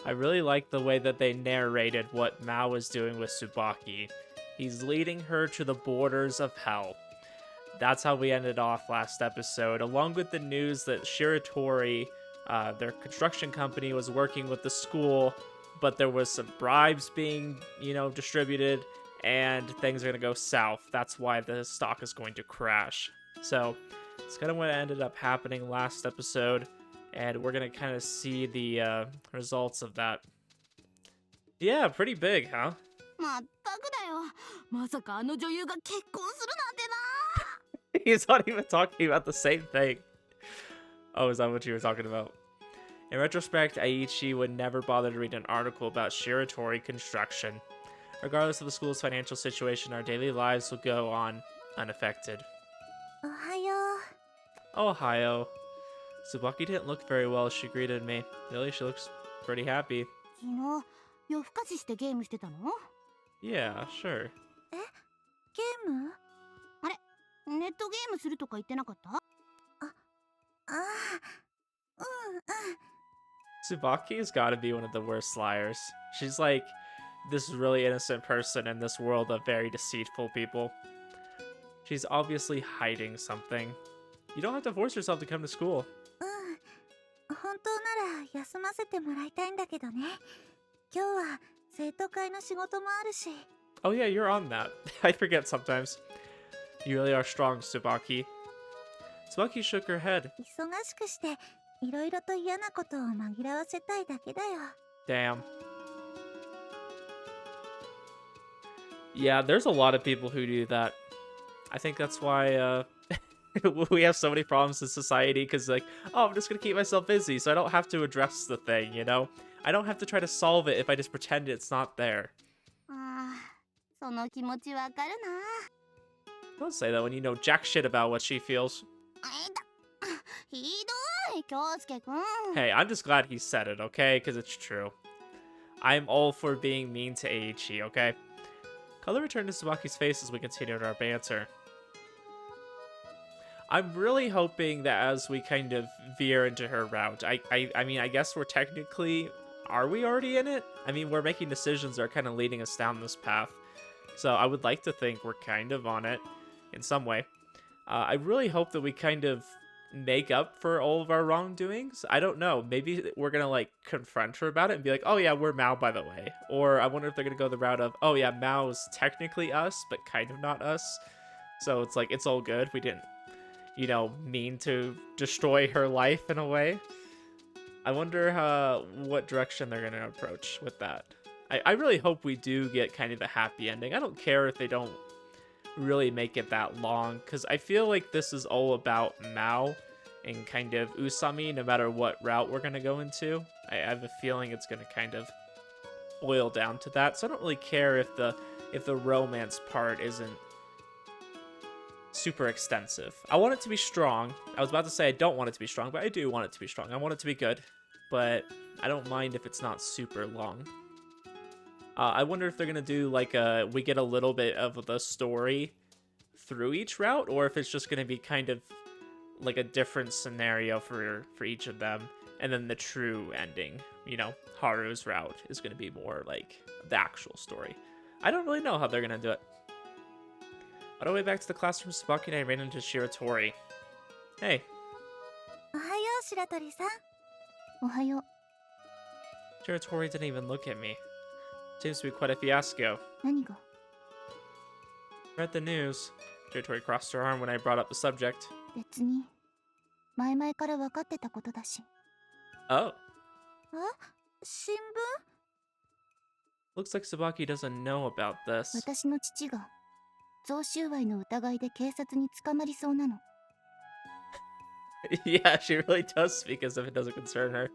I really like the way that they narrated what Mao is doing with Tsubaki. He's leading her to the borders of hell. That's how we ended off last episode, along with the news that Shiratori, their construction company, was working with the school, but there was some bribes being, distributed, and things are going to go south. That's why the stock is going to crash. So, it's kind of what ended up happening last episode, and we're going to kind of see the results of that. Yeah, pretty big, huh? まったくだよ。まさかあの女優が結婚するなんてな。 He's not even talking about the same thing. Oh, is that what you were talking about? In retrospect, Aichi would never bother to read an article about Shiratori construction. Regardless of the school's financial situation, our daily lives will go on unaffected. おはよう。 Ohio. Tsubaki didn't look very well as she greeted me. Really, she looks pretty happy. 昨日夜更かししてゲームしてたの？ Yeah, sure. ゲーム？あれ、ネットゲームするとか言ってなかった？Tsubaki has got to be one of the worst liars. She's like this really innocent person in this world of very deceitful people. She's obviously hiding something. You don't have to force yourself to come to school. 本当なら休ませてもらいたいんだけどね。今日は生徒会の仕事もあるし。 Oh yeah, you're on that. I forget sometimes. You really are strong, Tsubaki. Tsubaki shook her head. 忙しくしていろいろと嫌なことを紛らわせたいだけだよ。 Damn. Yeah, there's a lot of people who do that. I think that's why we have so many problems in society, because like, oh, I'm just gonna keep myself busy so I don't have to address the thing, you know? I don't have to try to solve it if I just pretend it's not there. その気持ちわかるな。 Don't say that when you know jack shit about what she feels. ひどい、京介くん。 Hey, I'm just glad he said it, okay? Because it's true. I'm all for being mean to Aichi, okay? Color returned to Tsubaki's face as we continued our banter. I'm really hoping that as we kind of veer into her route, I mean, I guess we're technically... Are we already in it? I mean, we're making decisions that are kind of leading us down this path. So I would like to think we're kind of on it in some way. I really hope that we kind of make up for all of our wrongdoings. I don't know. Maybe we're going to like confront her about it and be like, oh yeah, we're Mao, by the way. Or I wonder if they're going to go the route of, oh yeah, Mao's technically us, but kind of not us. So it's like, it's all good. We didn't, mean to destroy her life in a way. I wonder what direction they're going to approach with that. I really hope we do get kind of a happy ending. I don't care if they don't really make it that long, because I feel like this is all about Mao and kind of Usami, no matter what route we're going to go into. I have a feeling it's going to kind of boil down to that, so I don't really care if the romance part isn't super extensive. I want it to be strong. I was about to say I don't want it to be strong, but I do want it to be strong. I want it to be good, but I don't mind if it's not super long. I wonder if they're going to do like we get a little bit of the story through each route, or if it's just going to be kind of like a different scenario for each of them. And then the true ending, Haru's route is going to be more like the actual story. I don't really know how they're going to do it. On our way back to the classroom, Tsubaki and I ran into Shiratori. Hey. おはよう、白鳥さん。おはよう。 Shiratori didn't even look at me. Seems to be quite a fiasco. 何が？ Read the news. Shiratori crossed her arm when I brought up the subject. 別に前々から分かってたことだし。 Oh. 新聞？ Looks like Tsubaki doesn't know about this. 私の父が贈収賄の疑いで警察に捕まりそうなの。 Yeah, she really does speak as if it doesn't concern her.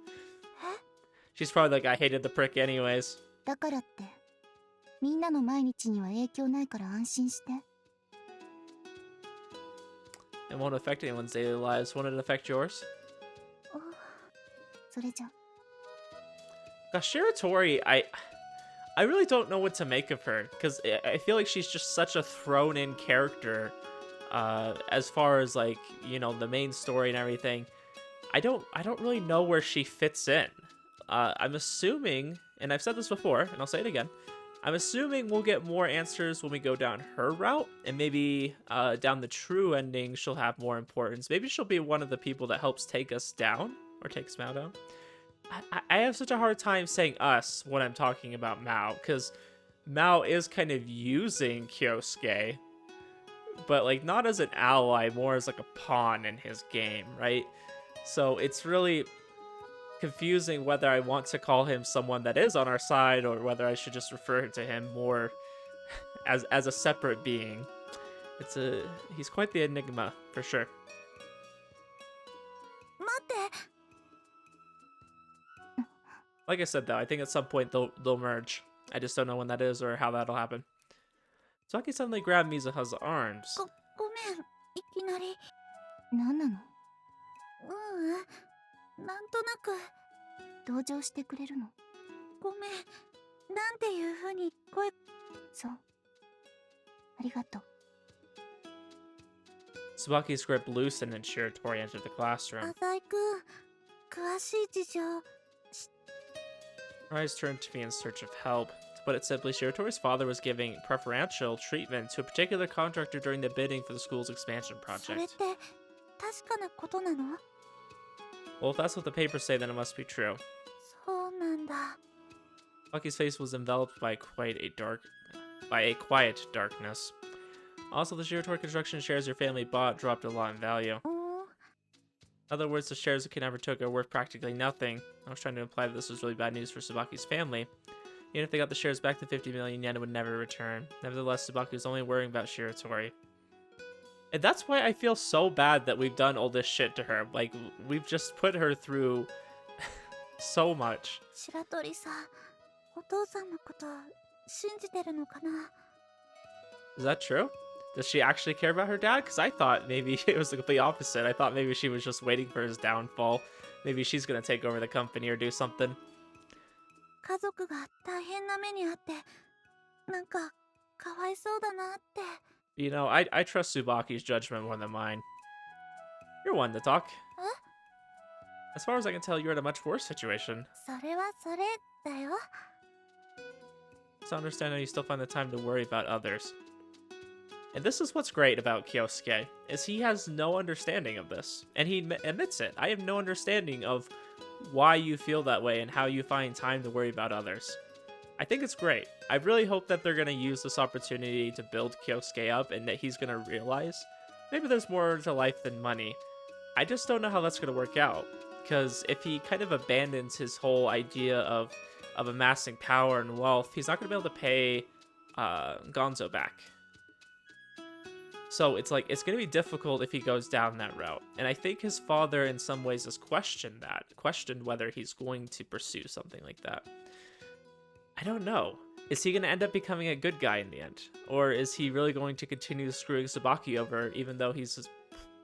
She's probably like, I hated the prick anyways. だからってみんなの毎日には影響ないから安心して。 It won't affect anyone's daily lives. Won't it affect yours? それじゃ。 Shiratori, I really don't know what to make of her, because I feel like she's just such a thrown-in character as far as like, the main story and everything. I don't really know where she fits in. I'm assuming, and I've said this before, and I'll say it again, I'm assuming we'll get more answers when we go down her route, and maybe down the true ending, she'll have more importance. Maybe she'll be one of the people that helps take us down, or takes Maou down. I have such a hard time saying us when I'm talking about Maou, because Maou is kind of using Kyousuke, but like not as an ally, more as like a pawn in his game, right? So it's really confusing whether I want to call him someone that is on our side or whether I should just refer to him more as a separate being. He's quite the enigma for sure. 待って。 Like I said though, I think at some point they'll merge. I just don't know when that is or how that'll happen. Saki suddenly grabbed Mizuha's arms. ごめん、いきなり。何なの？なんとなく同情してくれるの？ごめん、なんていう風に声。そう。ありがとう。 Tsubaki's grip loosened and Shiratori entered the classroom. 浅井くん、詳しい事情。 Her eyes turned to me in search of help. To put it simply, Shiratori's father was giving preferential treatment to a particular contractor during the bidding for the school's expansion それっ project. て確かなことなの？ Well, if that's what the papers say, then it must be true. そうなんだ。 Tsubaki's face was enveloped by a quiet darkness. Also, the Shiratori construction shares your family bought dropped a lot in value. In other words, the shares the kid never took are worth practically nothing. I was trying to imply that this was really bad news for Tsubaki's family. Even if they got the shares back to 50 million yen, it would never return. Nevertheless, Tsubaki was only worrying about Shiratori. And that's why I feel so bad that we've done all this shit to her. Like, we've just put her through so much. 白鳥さん、お父さんのこと信じてるのかな？ Is that true? Does she actually care about her dad? Because I thought maybe it was the complete opposite. I thought maybe she was just waiting for his downfall. Maybe she's gonna take over the company or do something. 家族が大変な目にあって、なんかかわいそうだなって。 You know, I trust Tsubaki's judgment more than mine. You're one to talk. As far as I can tell, you're in a much worse situation. それはそれだよ。 So I understand how you still find the time to worry about others. And this is what's great about Kyousuke, is he has no understanding of this. And he admits it. I have no understanding of why you feel that way and how you find time to worry about others. I think it's great. I really hope that they're going to use this opportunity to build Kyousuke up and that he's going to realize maybe there's more to life than money. I just don't know how that's going to work out. Because if he kind of abandons his whole idea of amassing power and wealth, he's not going to be able to pay Gonzo back. So it's like, it's going to be difficult if he goes down that route. And I think his father in some ways has questioned whether he's going to pursue something like that. I don't know. Is he going to end up becoming a good guy in the end? Or is he really going to continue screwing Tsubaki over, even though he's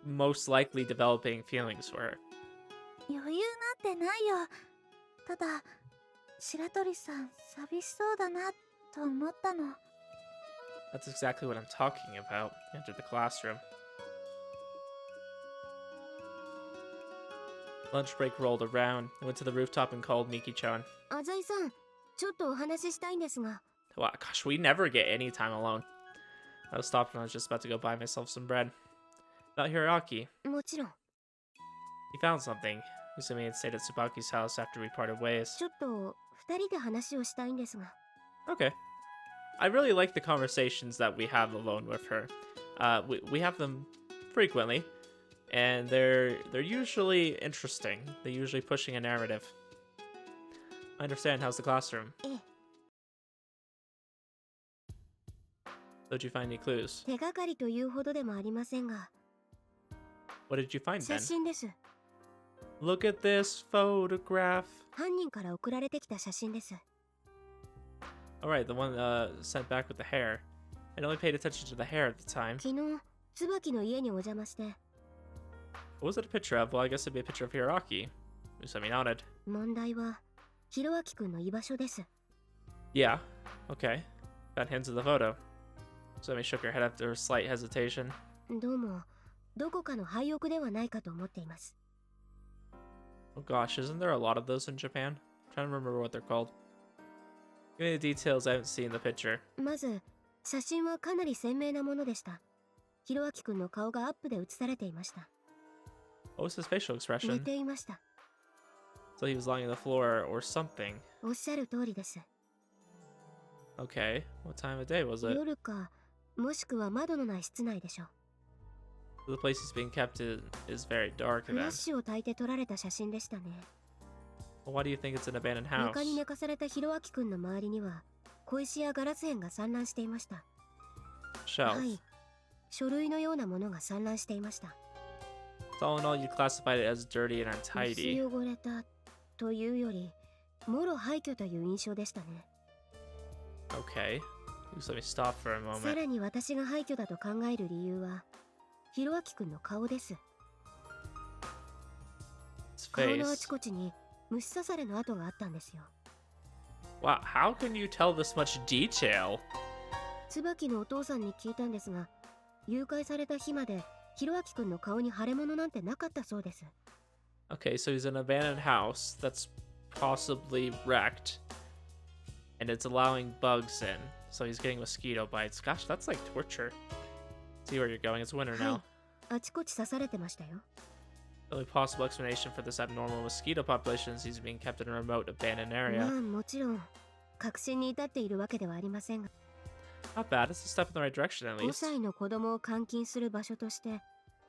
most likely developing feelings for her? 余裕なんてないよ。ただ、白鳥さん寂しそうだなと思ったの。 That's exactly what I'm talking about. Entered the classroom. Lunch break rolled around. I went to the rooftop and called Miki-chan. 浅井さん、ちょっとお話ししたいんですが。 Wow, gosh, we never get any time alone. I was stopped when I was just about to go buy myself some bread. About Hiroaki. もちろん。 He found something. Usami had stayed at Tsubaki's house after we parted ways. ちょっと二人で話をしたいんですが。 Okay. I really like the conversations that we have alone with her. We have them frequently, and they're usually interesting. They're usually pushing a narrative. I understand. How's the classroom? ええ。 Did you find any clues? 手がかりというほどでもありませんが。 What did you find 写 then? 真です。 Look at this photograph. 犯人から送られてきた写真です。 Alright, the one sent back with the hair. I'd only paid attention to the hair at the time. 昨日、椿の家にお邪魔して。 What was it a picture of? Well, I guess it'd be a picture of Hiroaki. Usami nodded. 問題は、ひろあきくんの居場所です。 Yeah, okay. Got hints of the photo. Usami shook her head after a slight hesitation. どうも、どこかの廃屋ではないかと思っています。 Oh gosh, isn't there a lot of those in Japan? trying to remember what they're called. Give me the details I haven't seen in the picture. まず、写真はかなり鮮明なものでした。ひろあきくんの顔がアップで写されていました。What was his facial 寝 expression? ていました。So he was lying on the floor or something. おっしゃる通りです。Okay, what time of day was it? 夜か、もしくは窓のない室内でしょう。The place he's being kept is very dark フラッ then. シュを焚いて撮られた写真でしたね。Well, why do you think it's an abandoned house? 床に寝かされたひろあきくんの周りには小石やガラス片が散乱していました。 Shelf. はい、書類のようなものが散乱していました。 So all in all, you classified it as dirty and 薄 untidy. 汚れたというより、もろ廃墟という印象でしたね。 Okay. Just let me stop for a さ moment. らに私が廃墟だと考える理由は、ひろあきくんの顔です。 His 顔のあ face. ちこちに虫刺されの跡があったんですよ。 Wow, how can you tell this much detail? 椿のお父さんに聞いたんですが、誘拐された日までひろあきくんの顔に腫れ物なんてなかったそうです。 Okay, so he's in an abandoned house that's possibly wrecked, and it's allowing bugs in. So he's getting mosquito bites. Gosh, that's like torture. See where you're going. It's winter はい now.、あちこち刺されてましたよ。 The only possible explanation for this abnormal mosquito population is he's being kept in a remote, abandoned ま area. あもちろん確信に至っているわけではありませんが、 Not bad. It's a step in the right direction, at 5 least. 歳の子供を監禁する場所として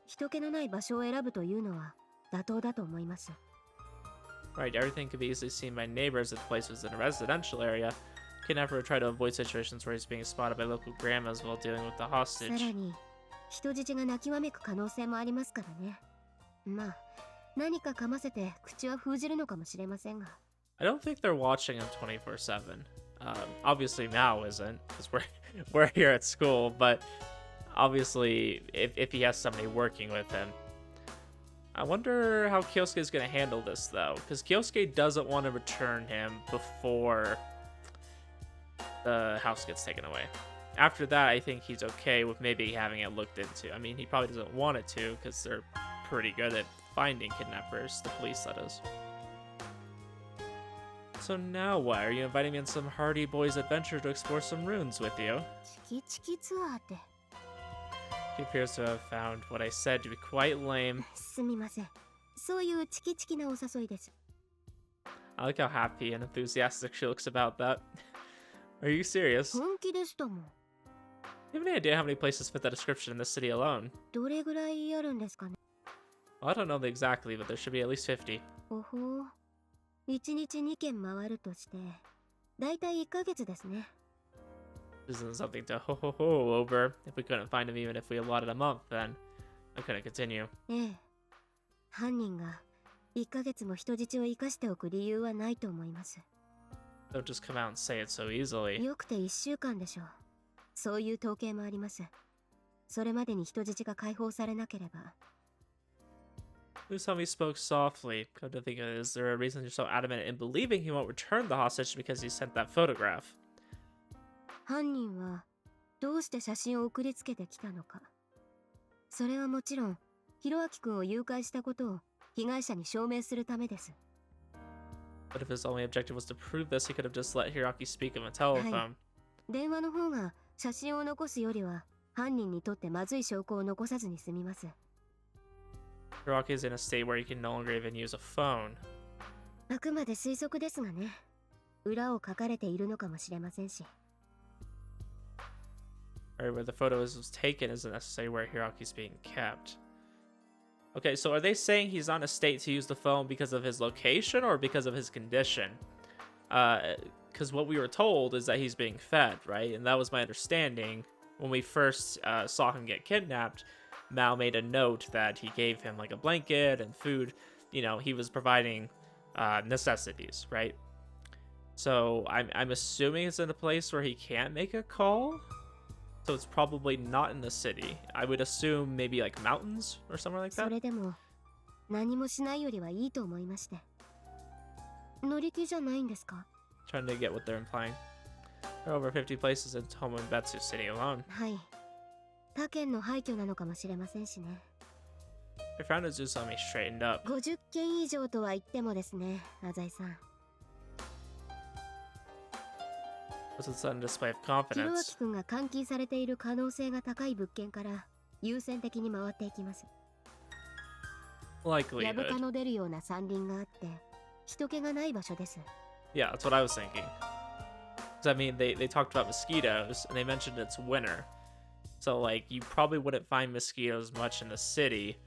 人気のない場所を選ぶというのは妥当だと思います。 Right, everything could be easily seen by neighbors if the place was in a residential area. Kidnapper would try to avoid situations where he's being spotted by local grandmas while dealing with the さ hostage. らに人質が泣きわめく可能性もありますからね。まあ何か噛ませて口は封じるのかもしれませんが。 I don't think they're watching him 24/7. Obviously Maou isn't, because we're here at school. But obviously, if he has somebody working with him, I wonder how Kyousuke is going to handle this though, because Kyousuke doesn't want to return him before the house gets taken away. After that, I think he's okay with maybe having it looked into. I mean, he probably doesn't want it to, because they're pretty good at finding kidnappers, the police that is. So now what? Are you inviting me on some Hardy Boys adventure to explore some ruins with you? チキチキツアーって。 He appears to have found what I said to be quite lame. すみません。そういうチキチキなお誘いです。 I like how happy and enthusiastic she looks about that. Are you serious? 本気ですとも。 Do you have any idea how many places fit that description in this city alone? どれぐらいあるんですかね。 Well, I don't know exactly, but there should be at least 50. おほう。1日2軒回るとして、だいたい1ヶ月ですね。 This isn't something to ho ho ho over. If we couldn't find him even if we allotted a month, then I couldn't continue. ええ。犯人が1ヶ月も人質を生かしておく理由はないと思います。 Don't just come out and say it so easily. よくて1週間でしょう。そういう統計もあります。それまでに人質が解放されなければ。 Usami spoke softly. Come to think of it, is there a reason you're so adamant in believing he won't return the hostage because he sent that photograph? 犯人はどうして写真を送りつけてきたのか。それはもちろん、ひろあきくんを誘拐したことを被害者に証明するためです。 But if his only objective was to prove this, he could have just let Hiroaki speak on the telephone. 電話の方が写真を残すよりは犯人にとってまずい証拠を残さずに済みます。 Hiroaki is in a state where he can no longer even use a phone. あくまで推測ですがね。裏を書かれているのかもしれませんし。 Right, where the photo was taken isn't necessarily where Hiraki's being kept. Okay, so are they saying he's not in a state to use the phone because of his location or because of his condition? Because what we were told is that he's being fed, right? And that was my understanding. When we first saw him get kidnapped, Maou made a note that he gave him like a blanket and food. You know, he was providing necessities, right? So I'm assuming it's in a place where he can't make a call. So it's probably not in the city. I would assume maybe like mountains or somewhere like そ that. れでも何もしないよりはいいと思いまして。乗り気じゃないんですか？ Trying to get what they're implying. There are over 50 places in Tomombetsu City alone. はい。他県の廃墟なのかもしれませんしね。I found Usami straightened up. 50件以上とは言ってもですね、浅井さん。Was a sudden display of ヒロア confidence. キ君が監禁されている可能性が高い物件から優先的に回っていきます。やぶか Likelihood. の出るような山林があって人気がない場所です。 Yeah, that's what I was thinking. 'Cause I mean, they talked about mosquitoes, and they mentioned it's winter. So, like, you probably wouldn't find mosquitoes much in the city.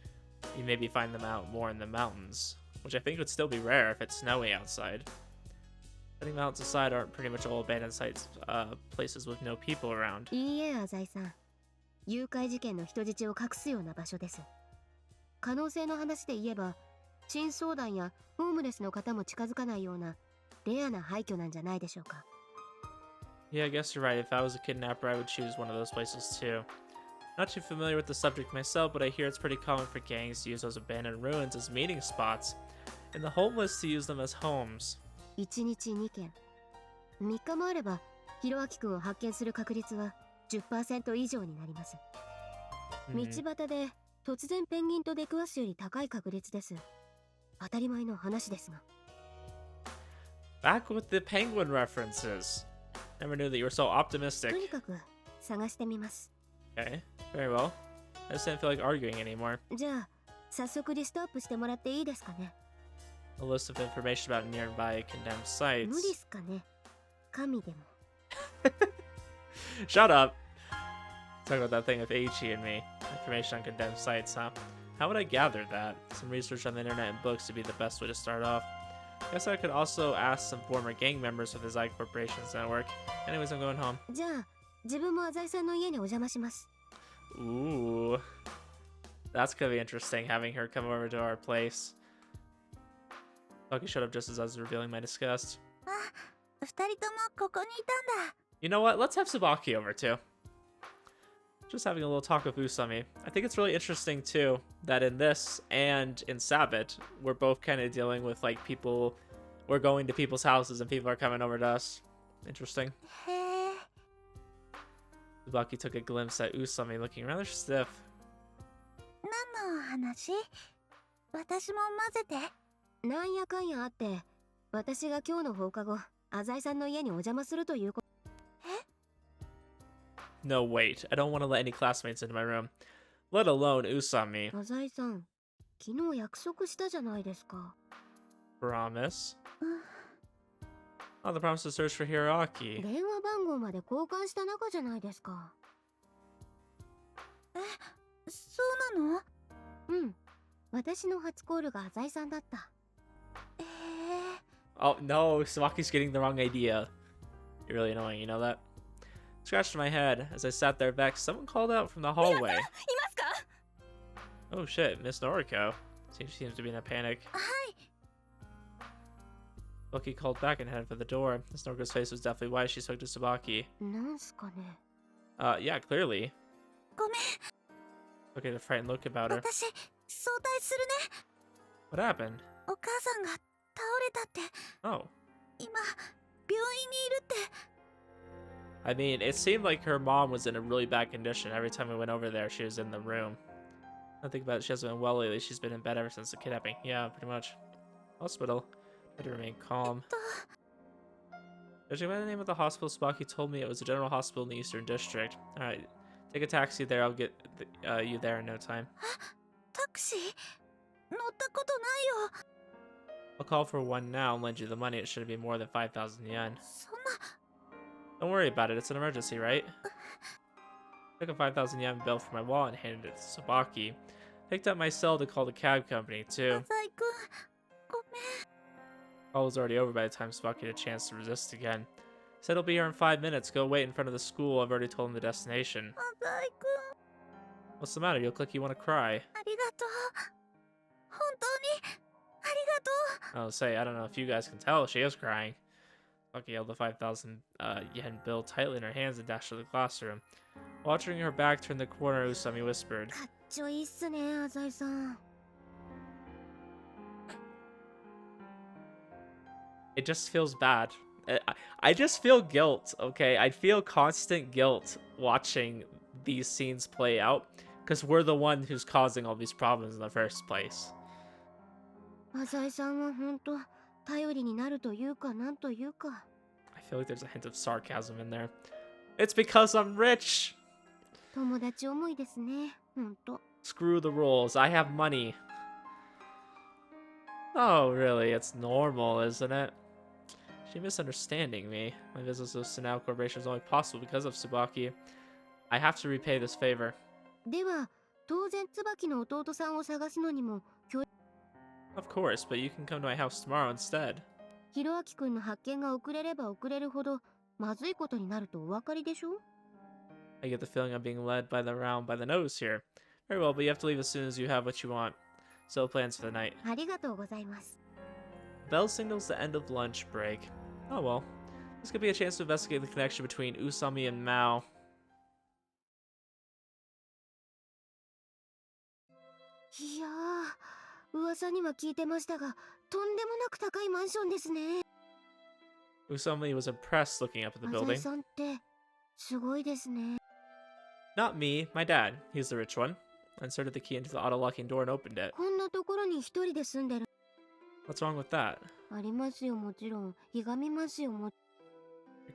You maybe find them out more in the mountains, which I think would still be rare if it's snowy outside. I think mountains aside aren't pretty much all abandoned sites, places with no people around. いいえ、浅井さん。誘拐事件の人質を隠すような場所です。可能性の話で言えば、珍相談やホームレスの方も近づかないようなレアな廃墟なんじゃないでしょうか。Yeah, I guess you're right. If I was a kidnapper, I would choose one of those places too. Not too familiar with the subject myself, but I hear it's pretty common for gangs to use those abandoned ruins as meeting spots, and the homeless to use them as homes. 1日2件。3日もあれば、ヒロアキ君を発見する確率は 10% 以上になります。道端で突然ペンギンと出くわすより高い確率です。当たり前の話ですが。Back with the penguin references. Never knew that you were so optimistic. とにかく探してみます。Okay, very well. I just didn't feel like arguing anymore. じゃあ、早速リストアップしてもらっていいですかね。A list of information about nearby condemned sites. 無理っすかね。神でも。Shut up. Talk about that thing with Aichi and me. Information on condemned sites, huh? How would I gather that? Some research on the internet and books would be the best way to start off. Guess I could also ask some former gang members of the Zai Corporation's network. Anyways, I'm going home. じゃあ、自分も浅井さんの家にお邪魔します。Ooh. That's gonna be interesting, having her come over to our place. Lucky showed up just as I was revealing my disgust. 2人ともここにいたんだ。You know what? Let's have Tsubaki over too. Just having a little talk with Usami. I think it's really interesting too that in this and in Sabbath, we're both kind of dealing with like people. We're going to people's houses and people are coming over to us. Interesting. へえ。 Tsubaki took a glimpse at Usami looking rather stiff. 何の話？私も混ぜて。なんやかんやあって、私が今日の放課後、浅井さんの家にお邪魔するということ。No, wait. I don't want to let any classmates into my room. Let alone Usami. 浅井さん、昨日約束したじゃないですか。Promise? Oh, the promise to search for Hiroaki. 電話番号まで交換した仲じゃないですか。え、そうなの？うん。私の初コールが浅井さんだった。Oh, no. Tsubaki's getting the wrong idea. You're really annoying, you know that? Scratched my head. As I sat there vexed, someone called out from the hallway. Oh shit, Miss Noriko. She seems to be in a panic. Bucky called back and headed for the door. Miss Noriko's face was deathly white. She spoke to Tsubaki. なんすかね。Yeah, clearly. ごめん。 Look at a frightened look about her. 私、早退するね。 What happened? お母さんが倒れたって。 Oh. 今、病院にいるって。 I mean, it seemed like her mom was in a really bad condition. Every time we went over there, she was in the room. I think about it, she hasn't been well lately. She's been in bed ever since the kidnapping. Yeah, pretty much. Hospital. Had to remain calm. Judging by the name of the hospital, Spocky told me it was a general hospital in the Eastern District. Alright, take a taxi there. I'll get you there in no time. タクシー？乗ったことないよ。 I'll call for one now and lend you the money. It shouldn't be more than 5,000 yen. そんな。 Don't worry about it. It's an emergency, right? Took a 5,000 yen bill from my wallet and handed it to Tsubaki. Picked up my cell to call the cab company, too. 浅井くん、ごめん。 Call was already over by the time Tsubaki had a chance to resist again. Said he'll be here in 5 minutes. Go wait in front of the school. I've already told him the destination. 浅井くん、 What's the matter? You look like you want to cry. ありがとう。本当に、ありがとう。 Oh, say, I don't know if you guys can tell. She is crying. Tsubaki held the 5,000 yen bill tightly in her hands and dashed to the classroom. Watching her back turn the corner, Usami whispered. かっちょいいっすね、浅井さん。 It just feels bad. I just feel guilt, okay? I feel constant guilt watching these scenes play out because we're the one who's causing all these problems in the first place. 浅井さんは本当頼りになるというかなんというか。I feel like there's a hint of sarcasm in there. It's because I'm rich! 友達思いですね。ほんと。 Screw the rules. I have money. Oh, really? It's normal, isn't it? She's misunderstanding me. My business with Sanao Corporation is only possible because of Tsubaki. I have to repay this favor. では、当然椿の弟さんを探すのにも、Of course, but you can come to my house tomorrow instead. ひろあきくんの発見が遅れれば遅れるほど、まずいことになるとお分かりでしょ？ I get the feeling I'm being led around by the nose here. Very well, but you have to leave as soon as you have what you want. So plans for the night. ありがとうございます。 Bell signals the end of lunch break. Oh well. This could be a chance to investigate the connection between Usami and Maou. いやー、噂には聞いてましたが、とんでもなく高いマンションですね。 Usami was impressed looking up at the 浅井 building. さんってすごいですね。 Not me, my dad. He's the rich one. I inserted the key into the auto-locking door and opened it. こんなところに一人で住んでる。 What's wrong with that? ありますよ、もちろん。ひがみますよ、You're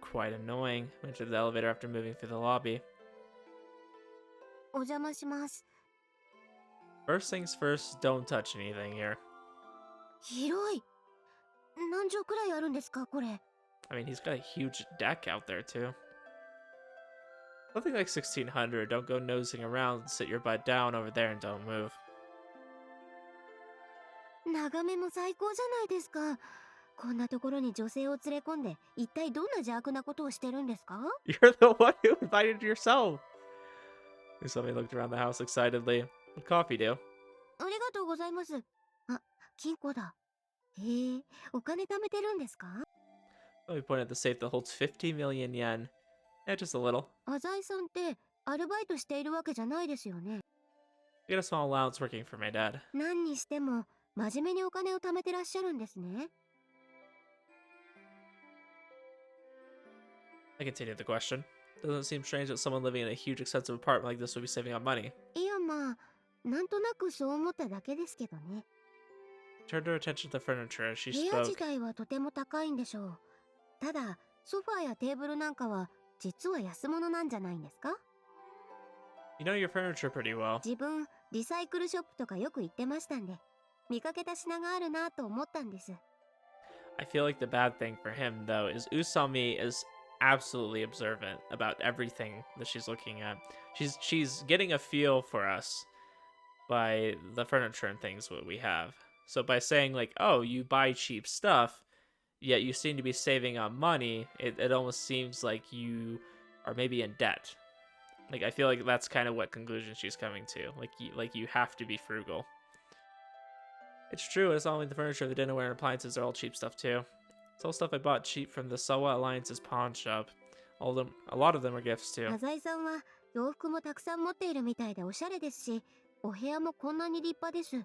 quite annoying. I entered the elevator after moving through the lobby. お邪魔します。 First things first, don't touch anything here. 広い。何畳くらいあるんですか、これ。 I mean, he's got a huge deck out there, too. Nothing like 1600. Don't go nosing around. Sit your butt down over there and don't move. 眺めも最高じゃないですか。こんなところに女性を連れ込んで、一体どんな邪悪なことをしてるんですか？ You're the one who invited yourself. Usami looked around the house excitedly. Would coffee do? ありがとうございます。あ、金庫だ。へえ、お金貯めてるんですか？ We pointed at the safe that holds 50 million yen. Yeah, just a little. 浅井さんってアルバイトしているわけじゃないですよね。 I get a small allowance working for my dad. 何にしても真面目にお金を貯めてらっしゃるんですね。 I continued the question. Doesn't it seem strange that someone living in a huge expensive apartment like this would be saving up money? いやまあ、なんとなくそう思っただけですけどね。 Turned her attention to the furniture as she 部屋自 spoke. 体はとても高いんでしょう。ただ、ソファーやテーブルなんかは実は安物なんじゃないんですか？ You know your furniture pretty well. 自分、リサイクルショップとかよく行ってましたんで、見かけた品があるなと思ったんです。 I feel like the bad thing for him, though, is Usami is absolutely observant about everything that she's looking at. She's getting a feel for us by the furniture and things that we have. So by saying like, oh, you buy cheap stuff, yet you seem to be saving on money, it almost seems like you are maybe in debt. Like I feel like that's kind of what conclusion she's coming to. Like you have to be frugal. It's true, it's not only the furniture, the dinnerware and appliances are all cheap stuff too. It's all stuff I bought cheap from the Sawa Alliance's pawn shop. A lot of them are gifts too. 浅井さんは洋服もたくさん持っているみたいでおしゃれですし、お部屋もこんなに立派です。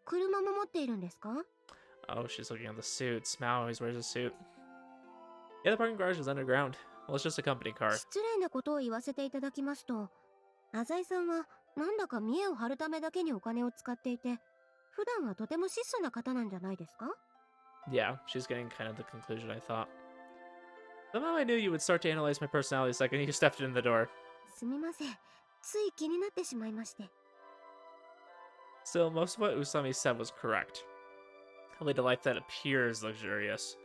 車も持っているんですか？ Oh, she's looking at the suits. Mao always wears a suit. Yeah, the parking garage is underground. Well, it's just a company car. 失礼なことを言わせていただきますと、浅井さんはなんだか見栄を張るためだけにお金を使っていて、普段はとても質素な方なんじゃないですか？ Yeah, she's getting kind of the conclusion I thought. Somehow I knew you would start to analyze my personality the second you stepped in the door. すみません。つい気になってしまいまして。 Still, most of what Usami said was correct. I lead a life that appears luxurious.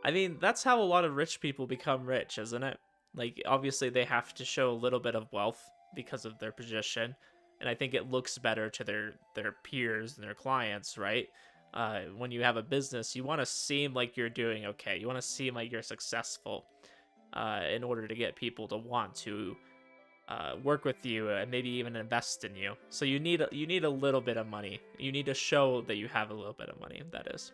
I mean, that's how a lot of rich people become rich, isn't it? Like, obviously they have to show a little bit of wealth because of their position, and I think it looks better to their peers and their clients, right? When you have a business, you want to seem like you're doing okay. You want to seem like you're successful in order to get people to want to work with you and maybe even invest in you. So you need a little bit of money. You need to show that you have a little bit of money, that is.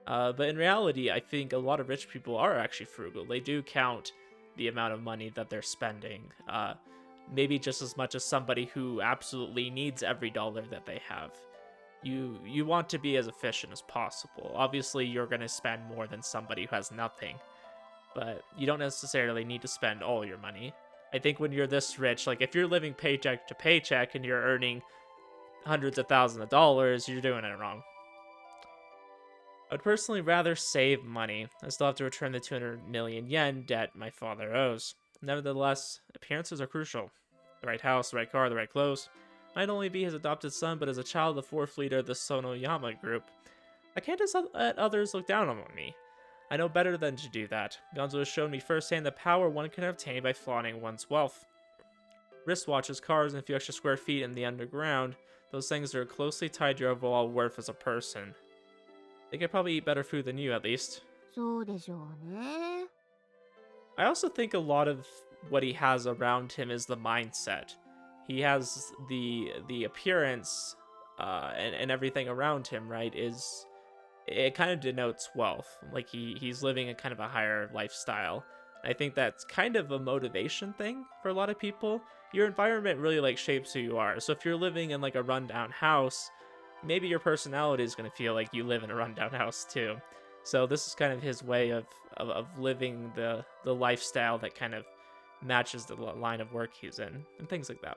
But in reality, I think a lot of rich people are actually frugal. They do count the amount of money that they're spending. Maybe just as much as somebody who absolutely needs every dollar that they have. You want to be as efficient as possible. Obviously, you're going to spend more than somebody who has nothing. But you don't necessarily need to spend all your money. I think when you're this rich, like if you're living paycheck to paycheck and you're earning hundreds of thousands of dollars, you're doing it wrong. I'd personally rather save money. I still have to return the 200 million yen debt my father owes. Nevertheless, appearances are crucial. The right house, the right car, the right clothes. I'd only be his adopted son, but as a child of the fourth leader of the Sonoyama group, I can't just let others look down on me. I know better than to do that. Gonzo has shown me firsthand the power one can obtain by flaunting one's wealth. Wristwatches, cars, and a few extra square feet in the underground, those things are closely tied to your overall worth as a person. They could probably eat better food than you, at least. そうでしょうね。I also think a lot of what he has around him is the mindset. He has the appearance and everything around him, right? Is it kind of denotes wealth. Like he's living a kind of a higher lifestyle. I think that's kind of a motivation thing for a lot of people. Your environment really like shapes who you are. So if you're living in like a rundown house, maybe your personality is going to feel like you live in a rundown house too. So this is kind of his way of living the lifestyle that kind of matches the line of work he's in and things like that.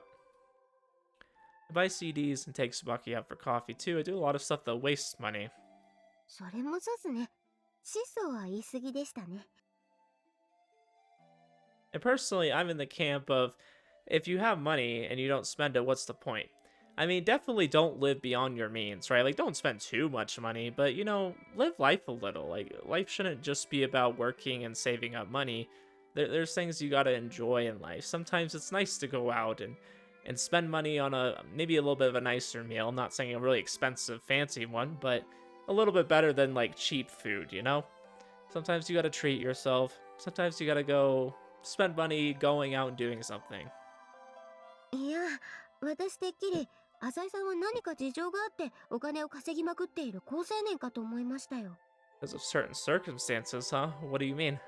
I buy CDs and take Tsubaki out for coffee too. I do a lot of stuff that wastes money. それもそうっすね。質素は言い過ぎでしたね。And personally, I'm in the camp of if you have money and you don't spend it, what's the point? I mean, definitely don't live beyond your means, right? Like, don't spend too much money, but, you know, live life a little. Like, life shouldn't just be about working and saving up money. There's things you gotta enjoy in life. Sometimes it's nice to go out and spend money on maybe a little bit of a nicer meal. I'm not saying a really expensive, fancy one, but a little bit better than, like, cheap food, you know? Sometimes you gotta treat yourself. Sometimes you gotta go spend money going out and doing something. いや、私てっきり浅井さんは何か事情があってお金を稼ぎまくっている好青年かと思いましたよ。Because of certain circumstances, huh? What do you mean?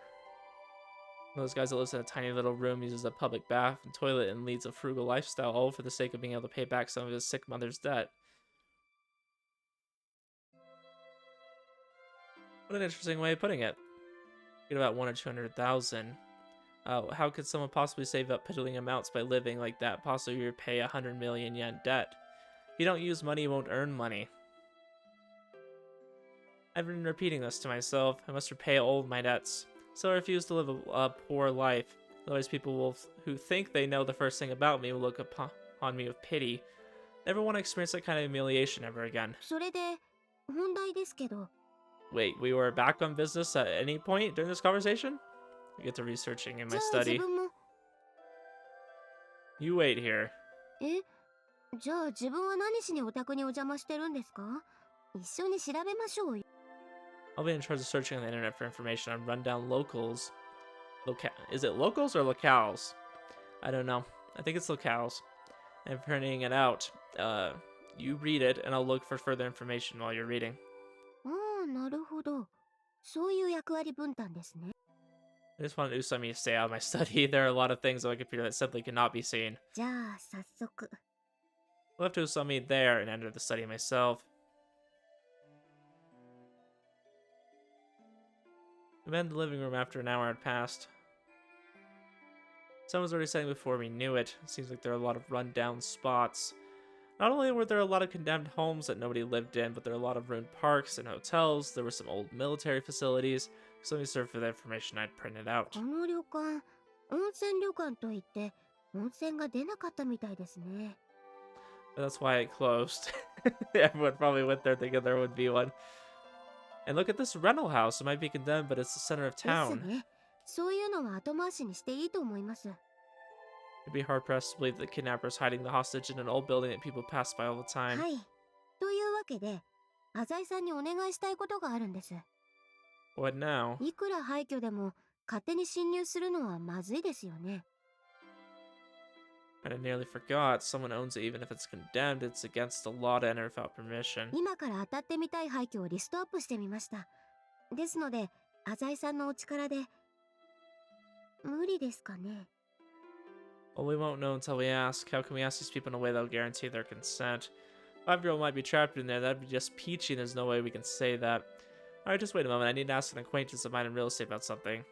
One of those guys that lives in a tiny little room, uses a public bath and toilet, and leads a frugal lifestyle, all for the sake of being able to pay back some of his sick mother's debt. What an interesting way of putting it. Get about 1 or 200,000. How could someone possibly save up piddling amounts by living like that? Possibly repay 100 million yen debt. If you don't use money, you won't earn money. I've been repeating this to myself. I must repay all of my debts. So I refuse to live a poor life. Otherwise, people who think they know the first thing about me will look upon me with pity. Never want to experience that kind of humiliation ever again. それで本題ですけど。Wait, we were back on business at any point during this conversation? I get to researching in my じゃあ study. 自分も。You wait here. え、じゃあ自分は何しにお宅にお邪魔してるんですか？一緒に調べましょうよ。I'll be in charge of searching on the internet for information on rundown locals. Is it locals or locales? I don't know. I think it's locales. I'm printing it out. You read it, and I'll look for further information while you're reading. ああ、なるほど。そういう役割分担ですね。I just wanted Usami to stay out of my study. There are a lot of things on my computer that simply cannot be seen. じゃあ早速。I left Usami there and entered the study myself. I met in the living room after an hour had passed. Someone was already sitting before we knew it. It seems like there are a lot of run-down spots. Not only were there a lot of condemned homes that nobody lived in, but there are a lot of ruined parks and hotels. There were some old military facilities. So let me serve for the information I'd printed out. この旅館、温泉旅館といって温泉が出なかったみたいですね。That's why it closed. Everyone probably went there thinking there would be one. And look at this rental house. It might be condemned, but it's the center of です town. ね。そういうのは後回しにしていいと思います。You'd be hard-pressed to believe the kidnappers hiding the hostage in an old building that people pass by all the time. はい。というわけで、浅井さんにお願いしたいことがあるんです。What now? いくら廃墟でも勝手に侵入するのはまずいですよね。I nearly forgot. Someone owns it even if it's condemned. It's against the law to enter without permission. 今から当たってみたい廃墟をリストアップしてみました。ですので、浅井さんのお力で無理ですかね。Well, we won't know until we ask. How can we ask these people in a way that'll guarantee their consent? 5-year-old might be trapped in there. That'd be just peachy, and there's no way we can say that. Alright, just wait a moment. I need to ask an acquaintance of mine in real estate about something.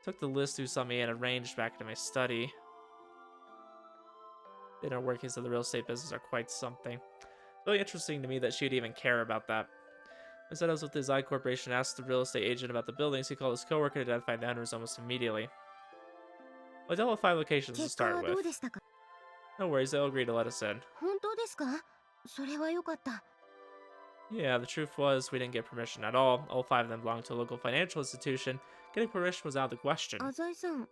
Took the list Usami and arranged back into my study. The inner workings of the real estate business are quite something. Really interesting to me that she'd even care about that. Instead, I was with the Zai Corporation, asked the real estate agent about the buildings. He called his coworker and identified the owners almost immediately. I dealt with 5 locations to 結果 start はどう with. でしたか？ No worries, they'll agree to let us in. 本当ですか？それは良かった。 Yeah, the truth was, we didn't get permission at all. All 5 of them belonged to a local financial institution. Getting permission was out of the question. 浅井さん、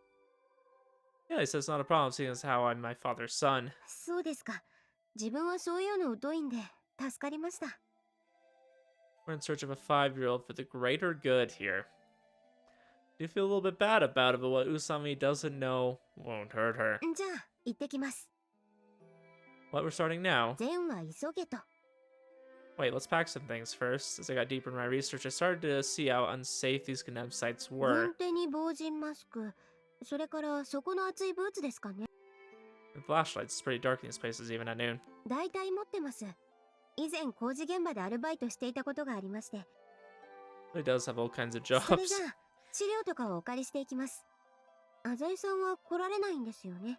Yeah, he says it's not a problem, seeing as how I'm my father's son. そうですか。自分はそういうの疎いんで助かりました。 We're in search of a 5-year-old for the greater good here. Do you feel a little bit bad about it, but what Usami doesn't know won't hurt her. じゃあ行ってきます。 What, we're starting now? 善は急げと。 Wait, let's pack some things first. As I got deeper in my research, I started to see how unsafe these condemned sites 軍 were. 手に防塵マスク、それから底の厚いブーツですかね。 And flashlights, it's pretty dark in these places even at noon. 大体持ってます。以前工事現場でアルバイトしていたことがありまして。 He does have all kinds of それ jobs. じゃあ資料とかをお借りしていきます。浅井さんは来られないんですよね。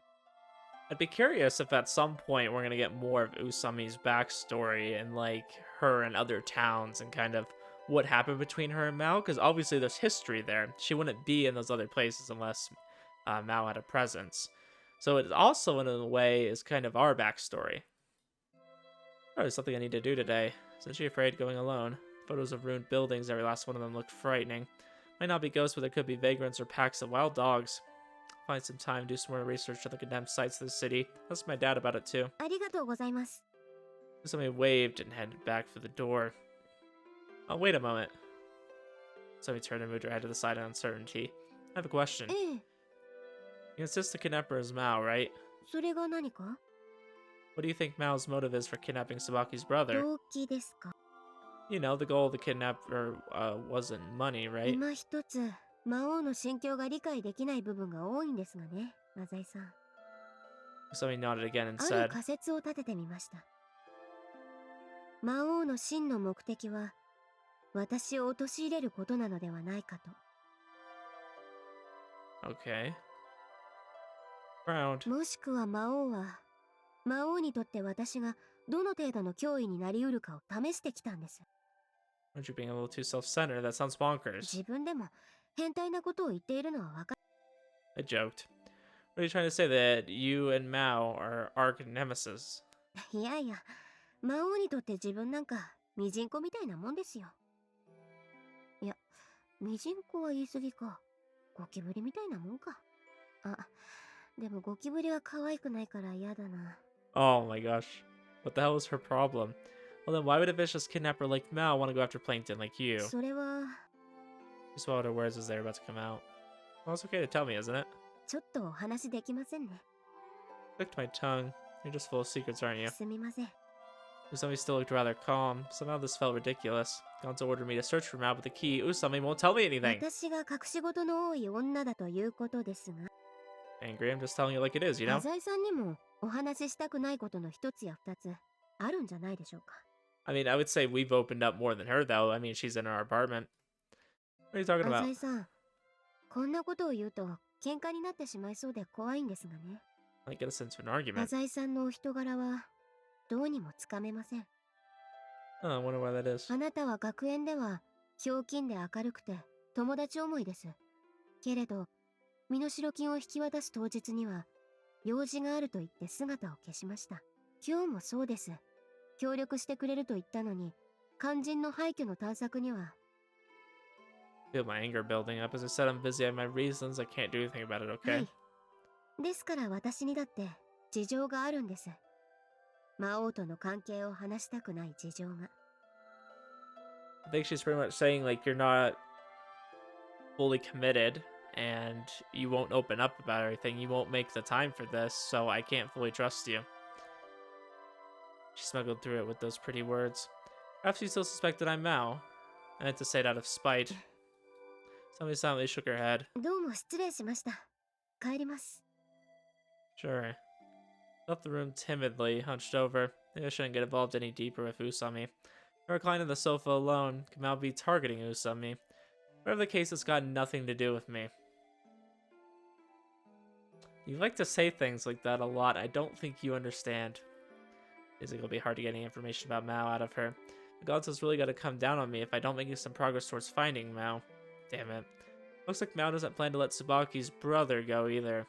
I'd be curious if at some point we're gonna get more of Usami's backstory and like her and other towns and kind of what happened between her and Mao, because obviously there's history there. She wouldn't be in those other places unless Mao had a presence. So it also, in a way, is kind of our backstory. Oh, there's something I need to do today. Isn't she afraid going alone? Photos of ruined buildings, every last one of them looked frightening. Might not be ghosts, but there could be vagrants or packs of wild dogs. Find some time, do some more research on the condemned sites of the city. Ask my dad about it too. ありがとうございます。 Somebody waved and headed back for the door. Oh, wait a moment. Somebody turned and moved her head to the side in uncertainty. I have a question. ええ、 You insist the kidnapper is Mao, right? それが何か？ What do you think Mao's motive is for kidnapping Sabaki's brother? 動機ですか？ You know, the goal of the kidnapper wasn't money, right? 今一つ魔王の心境が理解できない部分が多いんですがね、浅井さん。 Somebody nodded again and あ said, る仮説を立ててみました。魔王の真の目的は私を陥れることなのではないかと。 okay. Frowned. もしくは魔王にとって私がどの程度の脅威になりうるかを試してきたんです。 Aren't you being a little too self-centered? That sounds bonkers. 自分でも変態なことを言っているのはわか I joked. What are you trying to say, that you and Mao are arch nemesis? いやいや、魔王にとって自分なんかミジンコみたいなもんですよ。いや、ミジンコは言い過ぎか。ゴキブリみたいなもんか。あ、でもゴキブリは可愛くないから嫌だな。 Oh my gosh. What the hell is her problem? Well then, why would a vicious kidnapper like Mao want to go after Plankton like you? それは She swallowed her words as they were about to come out. Well, it's okay to tell me, isn't it? ちょっとお話できませんね。 Clicked my tongue. You're just full of secrets, aren't you? すみません。 Usami still looked rather calm. Somehow this felt ridiculous. Gonzo ordered me to search for Mao with the key. Usami won't tell me anything. 私が隠し事の多い女だということですが、 Angry, I'm just telling you like it is, you know? 浅井さんにもお話ししたくないことの一つや二つあるんじゃないでしょうか。 I mean, I would say we've opened up more than her, though. I mean, she's in our apartment. What are you talking 浅 about? 井さん、こんなことを言うと喧嘩になってしまいそうで怖いんですがね。 Like, get us into an argument. 浅井さんのお人柄はどうにもつかめません。 Oh, I wonder why that is. あなたは学園ではひょうきんで明るくて友達思いです。けれど身代金を引き渡す当日には用事があると言って姿を消しました。今日もそうです。協力してくれると言ったのに肝心の廃墟の探索には。 Feel my anger building up. As I said, I'm busy. I have my reasons. I can't do anything about it, は okay? い。ですから私にだって事情があるんです。魔王との関係を話したくない事情が。 I think she's pretty much saying, like, you're not fully committed and you won't open up about everything. You won't make the time for this, so I can't fully trust you. She smuggled through it with those pretty words. Perhaps you still suspect that I'm Mao. I had to say it out of spite. Somebody silently shook her head. どうも失礼しました。帰ります。 Sure. Left the room timidly, hunched over. Maybe I shouldn't get involved any deeper with Usami. I reclined on the sofa alone. Could Mao be targeting Usami? Whatever the case, it's got nothing to do with me. You like to say things like that a lot. I don't think you understand. It's going to be hard to get any information about Mao out of her. The gods has really got to come down on me if I don't make some progress towards finding Maou. Damn it. Looks like Maou doesn't plan to let Tsubaki's brother go either.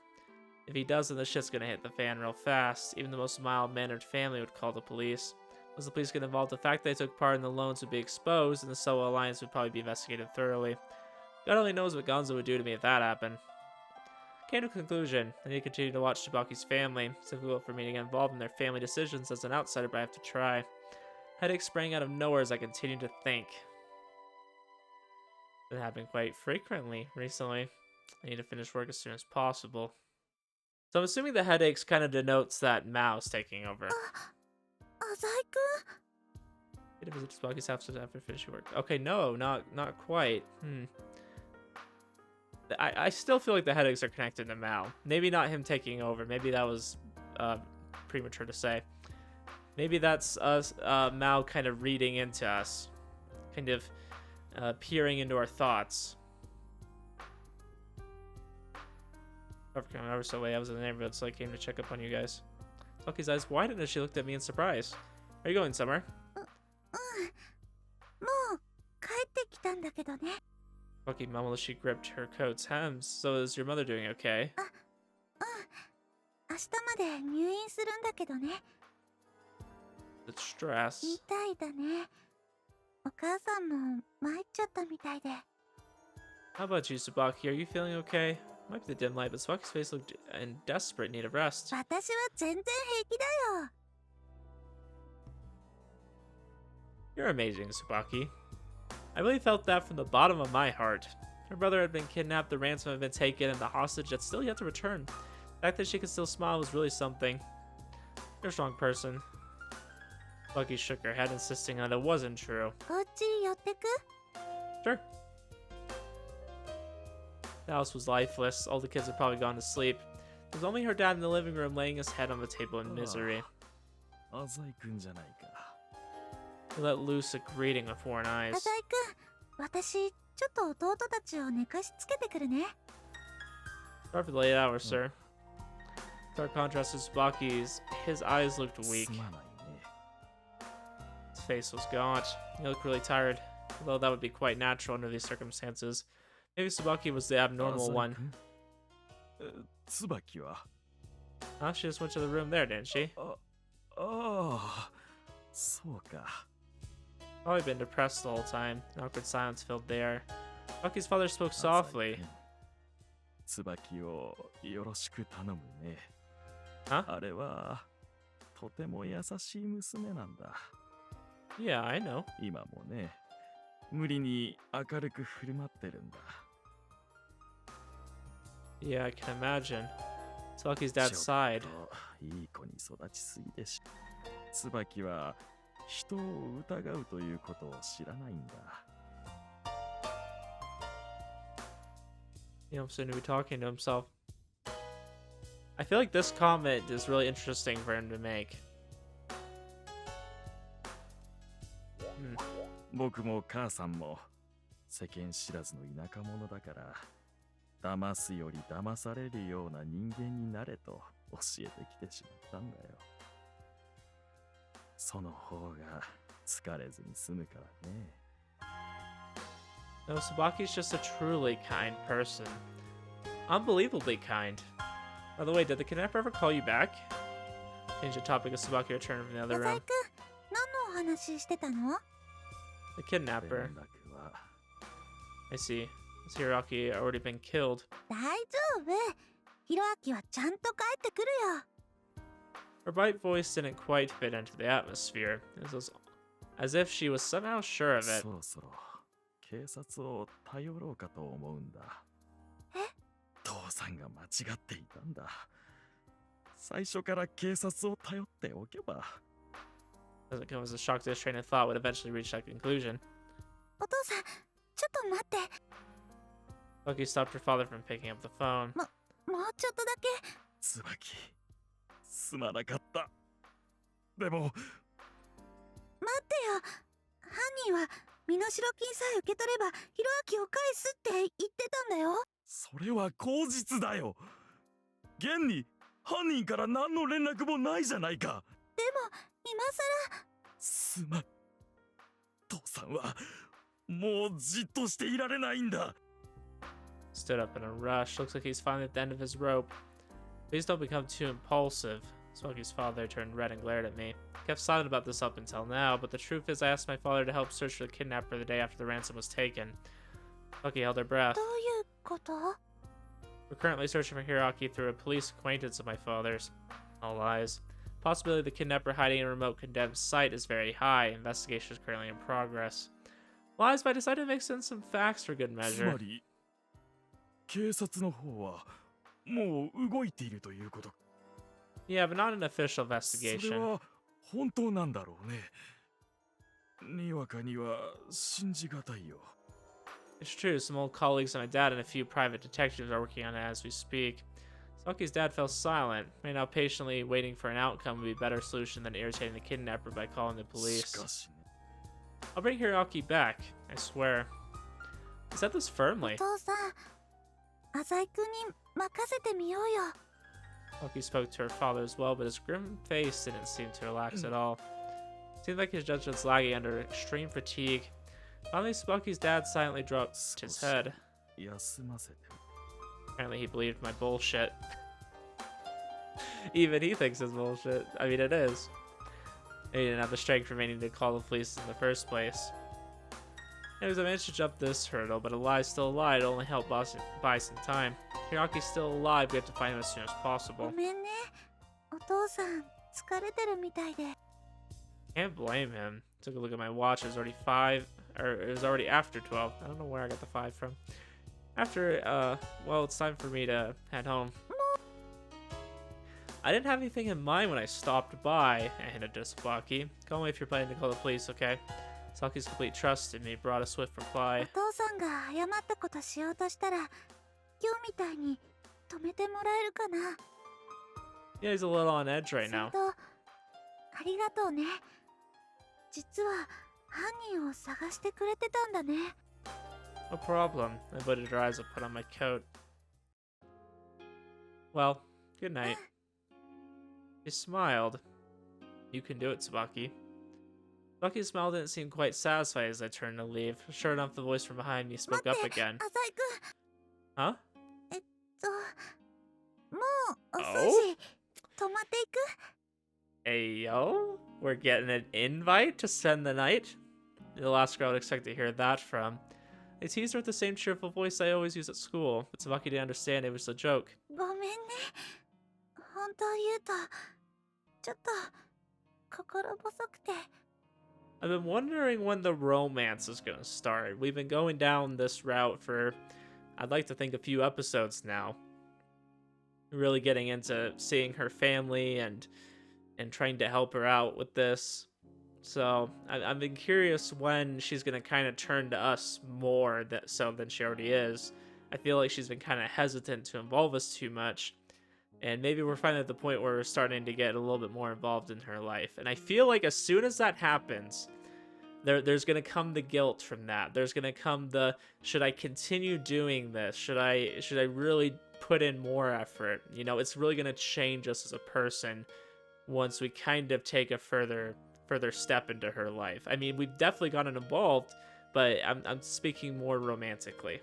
If he does, then the shit's gonna hit the fan real fast. Even the most mild-mannered family would call the police. Once the police get involved, the fact they took part in the loans would be exposed, and the Soa Alliance would probably be investigated thoroughly. God only knows what Gonzo would do to me if that happened. Came to a conclusion. I need to continue to watch Tsubaki's family. It's difficult for me to get involved in their family decisions as an outsider, but I have to try. Headache sprang out of nowhere as I continued to think. It's been happening quite frequently recently. I need to finish work as soon as possible. So I'm assuming the headaches kind of denotes that Mao's taking over. Get to visit Tsubaki's house after finishing work. Okay, no, not quite. I still feel like the headaches are connected to Maou. Maybe not him taking over. Maybe that was premature to say. Maybe that's us, Maou kind of reading into us. Kind of peering into our thoughts. I've come ever so late. I was in the neighborhood, so I came to check up on you guys. Tsubaki's eyes widened as she looked at me in surprise. Are you going somewhere? Tsubaki mumbled as she gripped her coat's hems. So is your mother doing okay? The stress. How about you, Tsubaki? Are you feeling okay? Might be the dim light, but Tsubaki's face looked in desperate need of rest. You're amazing, Tsubaki. I really felt that from the bottom of my heart. Her brother had been kidnapped, the ransom had been taken, and the hostage had still yet to return. The fact that she could still smile was really something. You're a strong person. Tsubaki shook her head, insisting that it wasn't true. Sure. The house was lifeless. All the kids had probably gone to sleep. There was only her dad in the living room, laying his head on the table in misery. He let loose a greeting with foreign eyes. Sorry for the late hour, sir. Stark contrast to Tsubaki's, his eyes looked weak. His face was gaunt. He looked really tired, although that would be quite natural under these circumstances. Maybe Tsubaki was the abnormal one. Huh? She just went to the room there, didn't she? Probably been depressed the whole time. An awkward silence filled the air. Tsubaki's father spoke softly. Huh? Yeah, I know. Yeah, I can imagine. Tsubaki's dad sighed. You know, soon to be talking to himself. I feel like this comment is really interesting for him to make. 僕も母さんも世間知らずの田舎者だから騙すより騙されるような人間になれと教えてきてしまったんだよ。その方が疲れずに済むからね。No, Tsubaki's just a truly kind person. Unbelievably kind. By the way, did the kidnapper ever call you back? Change the topic as Tsubaki returned from the other room. The kidnapper. I see. Has Hiroaki already been killed? Her bright voice didn't quite fit into the atmosphere. It was as if she was somehow sure of it. そろそろ警察を頼ろうかと思うんだ。父さんが間違っていたんだ。最初から警察を頼っておけば。Doesn't come as a shock to this train of thought would eventually reach that conclusion. Lucky stopped her father from picking up the phone. 椿、すまなかった。でも。それは口実だよ。現に犯人から何の連絡もないじゃないか。すまん。父さんはもうじっとしていられないんだ。 Stood up in a rush. Looks like he's finally at the end of his rope. Please don't become too impulsive. Smokey's father turned red and glared at me. Kept silent about this up until now, but the truth is I asked my father to help search for the kidnapper the day after the ransom was taken. Smokey held her breath. どういうこと？ We're currently searching for Hiroaki through a police acquaintance of my father's. All lies. Possibility of the kidnapper hiding in a remote condemned site is very high. Investigation is currently in progress. Lies, but I decided to mix in some facts for good つ measure. まり警察の方はもう動いているということ。 Yeah, but not an official それ investigation. は本当なんだろうね。にわかには信じがたいよ。 It's true, some old colleagues of my dad and a few private detectives are working on it as we speak. Smoky's dad fell silent. Right now, patiently waiting for an outcome would be a better solution than irritating the kidnapper by calling the し police. かしね、 I'll bring Hiroaki back, I swear. He said this firmly. お父さん、浅井くんに任せてみようよ。 Smoky spoke to her father as well, but his grim face didn't seem to relax at all. Seemed like his judgment's lagging under extreme fatigue. Finally, Smoky's dad silently dropped his head. 休ませて。 Apparently, he believed my bullshit. Even he thinks it's bullshit. I mean, it is. He didn't have the strength remaining to call the police in the first place. Anyways, I managed to jump this hurdle, but a lie's still a lie. It only helped buy some time. Hiroki's still alive. We have to find him as soon as ご possible. めんね。お父さん、疲れてるみたいで。 Can't blame him. Took a look at my watch. It was already 5, or it was already after 12. I don't know where I got the 5 from. After, well, it's time for me to head home. I didn't have anything in mind when I stopped by, I hinted to Saki. Call me if you're planning to call the police, okay? Saki's complete trust in me brought a swift お reply. 父さんが謝ったことしようとしたら、今日みたいに止めてもらえるかな。 Yeah, he's a little on edge right それ now. と、ありがとうね。実は犯人を探してくれてたんだね。 No problem. I butted her eyes and put on my coat. Well, good night. She smiled. You can do it, Tsubaki. Tsubaki's smile didn't seem quite satisfied as I turned to leave. Sure enough, the voice from behind me 待 spoke って、 up again. 浅井くん。 Huh? もう遅いし、泊まっていく？ Hey, yo? We're getting an invite to spend the night? The last girl I would expect to hear that from. I teased her with the same cheerful voice I always use at school, but Tsubaki didn't understand it was a joke. ごめんね。本当言うと、ちょっと心細くて。 I've been wondering when the romance is gonna start. We've been going down this route for, I'd like to think, a few episodes now. Really getting into seeing her family and trying to help her out with this. So I've been curious when she's gonna kind of turn to us more than she already is. I feel like she's been kind of hesitant to involve us too much. And maybe we're finally at the point where we're starting to get a little bit more involved in her life. And I feel like as soon as that happens, there's going to come the guilt from that. There's going to come the, should I continue doing this? Should I really put in more effort? You know, it's really going to change us as a person once we kind of take a further step into her life. I mean, we've definitely gotten involved, but I'm speaking more romantically.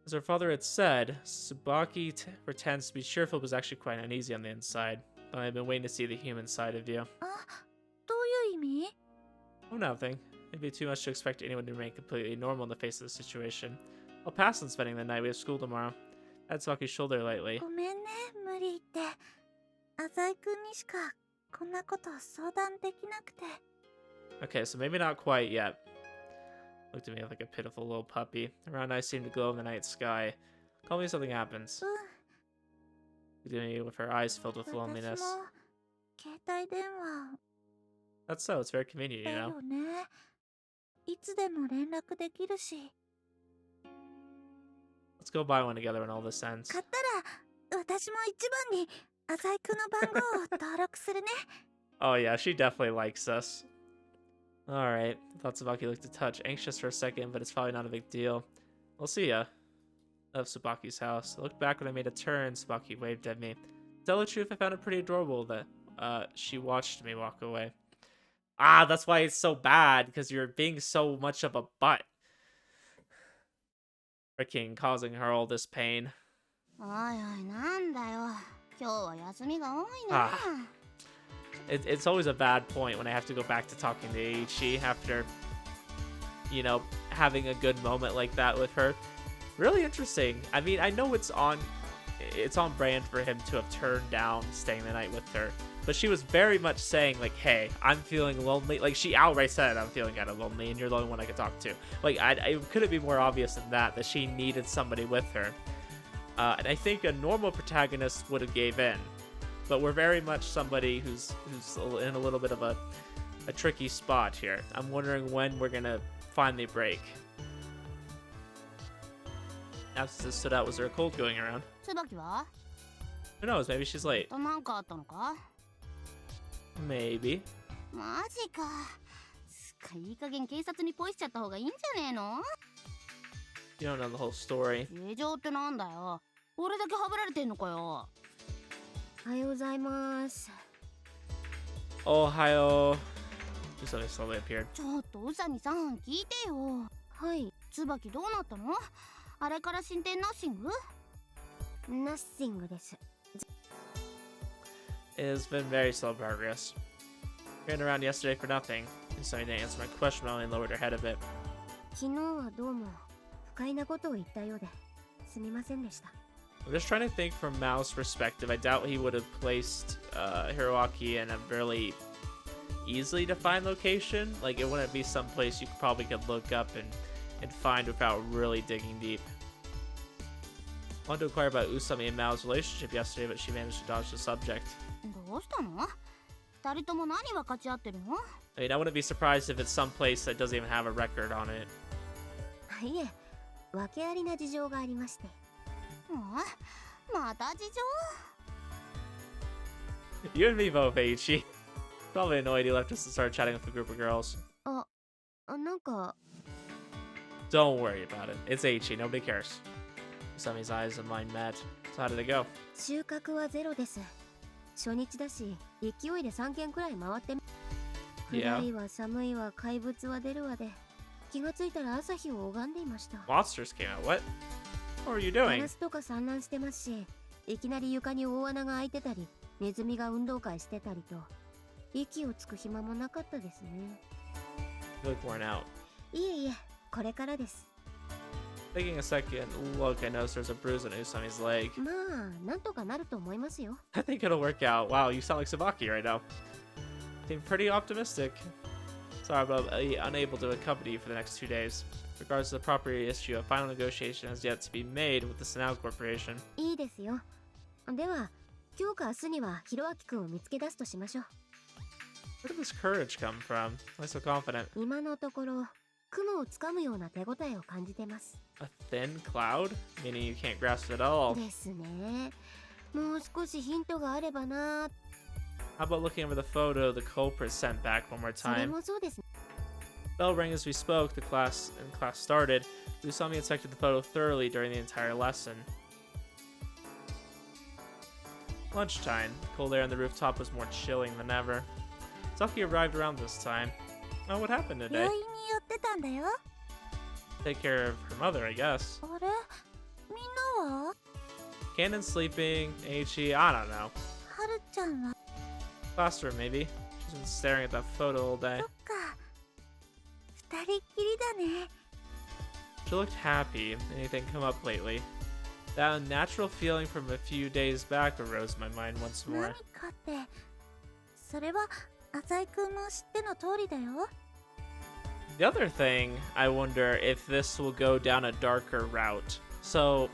As her father had said, Tsubaki pretends to be cheerful but is actually quite uneasy on the inside. But I've been waiting to see the human side of you. あ、どういう意味？ Oh, nothing. It'd be too much to expect anyone to remain completely normal in the face of the situation. I'll pass on spending the night. We have school tomorrow. I had Tsubaki's shoulder lightly. ごめんね、無理言って。浅井くんにしかこんなこと相談できなくて。 Okay, so maybe not quite yet. Looked at me like a pitiful little puppy. Her round eyes seemed to glow in the night sky. Call me if something happens. う Looked at me with her eyes filled with ん、私 loneliness. も携帯電話 That's so. It's very convenient, だ you know. よね。いつでも連絡できるし。 Let's go buy one together when all this ends. 買ったら私も一番に浅井くんの番号を登録するね。 Oh yeah, she definitely likes us. Alright, I thought Tsubaki looked a touch anxious for a second, but it's probably not a big deal. We'll see ya. Left Tsubaki's house. I looked back when I made a turn. Tsubaki waved at me. To tell the truth, I found it pretty adorable that she watched me walk away. Ah, that's why it's so bad, because you're being so much of a butt. Freaking causing her all this pain. おいおい、なんだよ。今日は休みが多いな。Ah. It's always a bad point when I have to go back to talking to Eiichi after, you know, having a good moment like that with her. Really interesting. I mean, I know it's on brand for him to have turned down staying the night with her, but she was very much saying like, hey, I'm feeling lonely. Like, she outright said, I'm feeling kind of lonely and you're the only one I can talk to. Like, it couldn't be more obvious than that she needed somebody with her. And I think a normal protagonist would have gave in, but we're very much somebody who's in a little bit of a tricky spot here. I'm wondering when we're gonna finally break. Absence stood out. Was there a cold going around? 椿は Who knows? Maybe she's late. なんかあったのか Maybe. マジか。すっかいい加減警察にポイしちゃった方がいいんじゃねえの You don't know the whole story. 事情ってなんだよ。俺だけはぶられてんのかよ。おはようございます。 Ohio. Something slowly appeared. ちょっと宇佐美さん聞いてよ。はい。椿どうなったの？あれから進展ナッシング？ナッシングです。 It has been very slow progress. Ran around yesterday for nothing. Usami didn't answer my question, only lowered her head a bit. 昨日はどうも不快なことを言ったようですみませんでした。 I'm just trying to think from Mao's perspective. I doubt he would have placed Hiroaki in a really easily defined location. Like, it wouldn't be someplace you probably could look up and find without really digging deep. I wanted to inquire about Usami and Mao's relationship yesterday, but she managed to dodge the subject. どうしたの？二人とも何分かち合ってるの？ I mean, I wouldn't be surprised if it's someplace that doesn't even have a record on it. いえ、訳ありな事情がありまして。また事情？ You and me both, Eiichi. Probably annoyed he left us to start chatting with a group of girls. なんか Don't worry about it. It's Eiichi. Nobody cares. Usami's eyes and mine met. So how did it go? 収穫はゼロです。初日だし、勢いで3軒くらい回ってみ。 Yeah. 暗いわ寒いわ怪物は出るわで、気がついたら朝日を拝んでいました。 Monsters came out. What? What were you ガ doing? ラスとか散乱してますし、いきなり床に大穴が開いてたり、ネズミが運動会してたりと、息をつく暇もなかったですね。 You look worn out. いえいえ、これからです。 Taking a second look, I noticed there's a bruise on Usami's leg. まあ、なんとかなると思いますよ。 I think it'll work out. Wow, you sound like Sabaki right now. Seem pretty optimistic. Sorry, but I'll be unable to accompany you for the next 2 days. Regards to the property issue, a final negotiation has yet to be made with the Sanao Corporation. いいですよ。では、今日か明日にはひろあきくんを見つけ出すとしましょう。 Where did this courage come from? Why so confident? 今のところ、雲をつかむような手応えを感じてます。 A thin cloud? Meaning you can't grasp it at all. ですね。もう少しヒントがあればな。 How about looking over the photo the culprit sent back one more それ time? もそうですね。 Bell rang as we spoke. The class started. Usami inspected the photo thoroughly during the entire lesson. Lunchtime. The cold air on the rooftop was more chilling than ever. Saki arrived around this time. Oh, what happened 病 today? 院に寄ってたんだよ。 Take care of her mother, I guess. あれみんなは Cannon's sleeping. Eiichi, I don't know. はるちゃんは Classroom, maybe. She's been staring at that photo all day. そっか。二人っきりだね。 She looked happy. Anything come up lately? That unnatural feeling from a few days back arose in my mind once 何 more. かって、それは浅井くんも知っての通りだよ。 The other thing, I wonder if this will go down a darker route. So,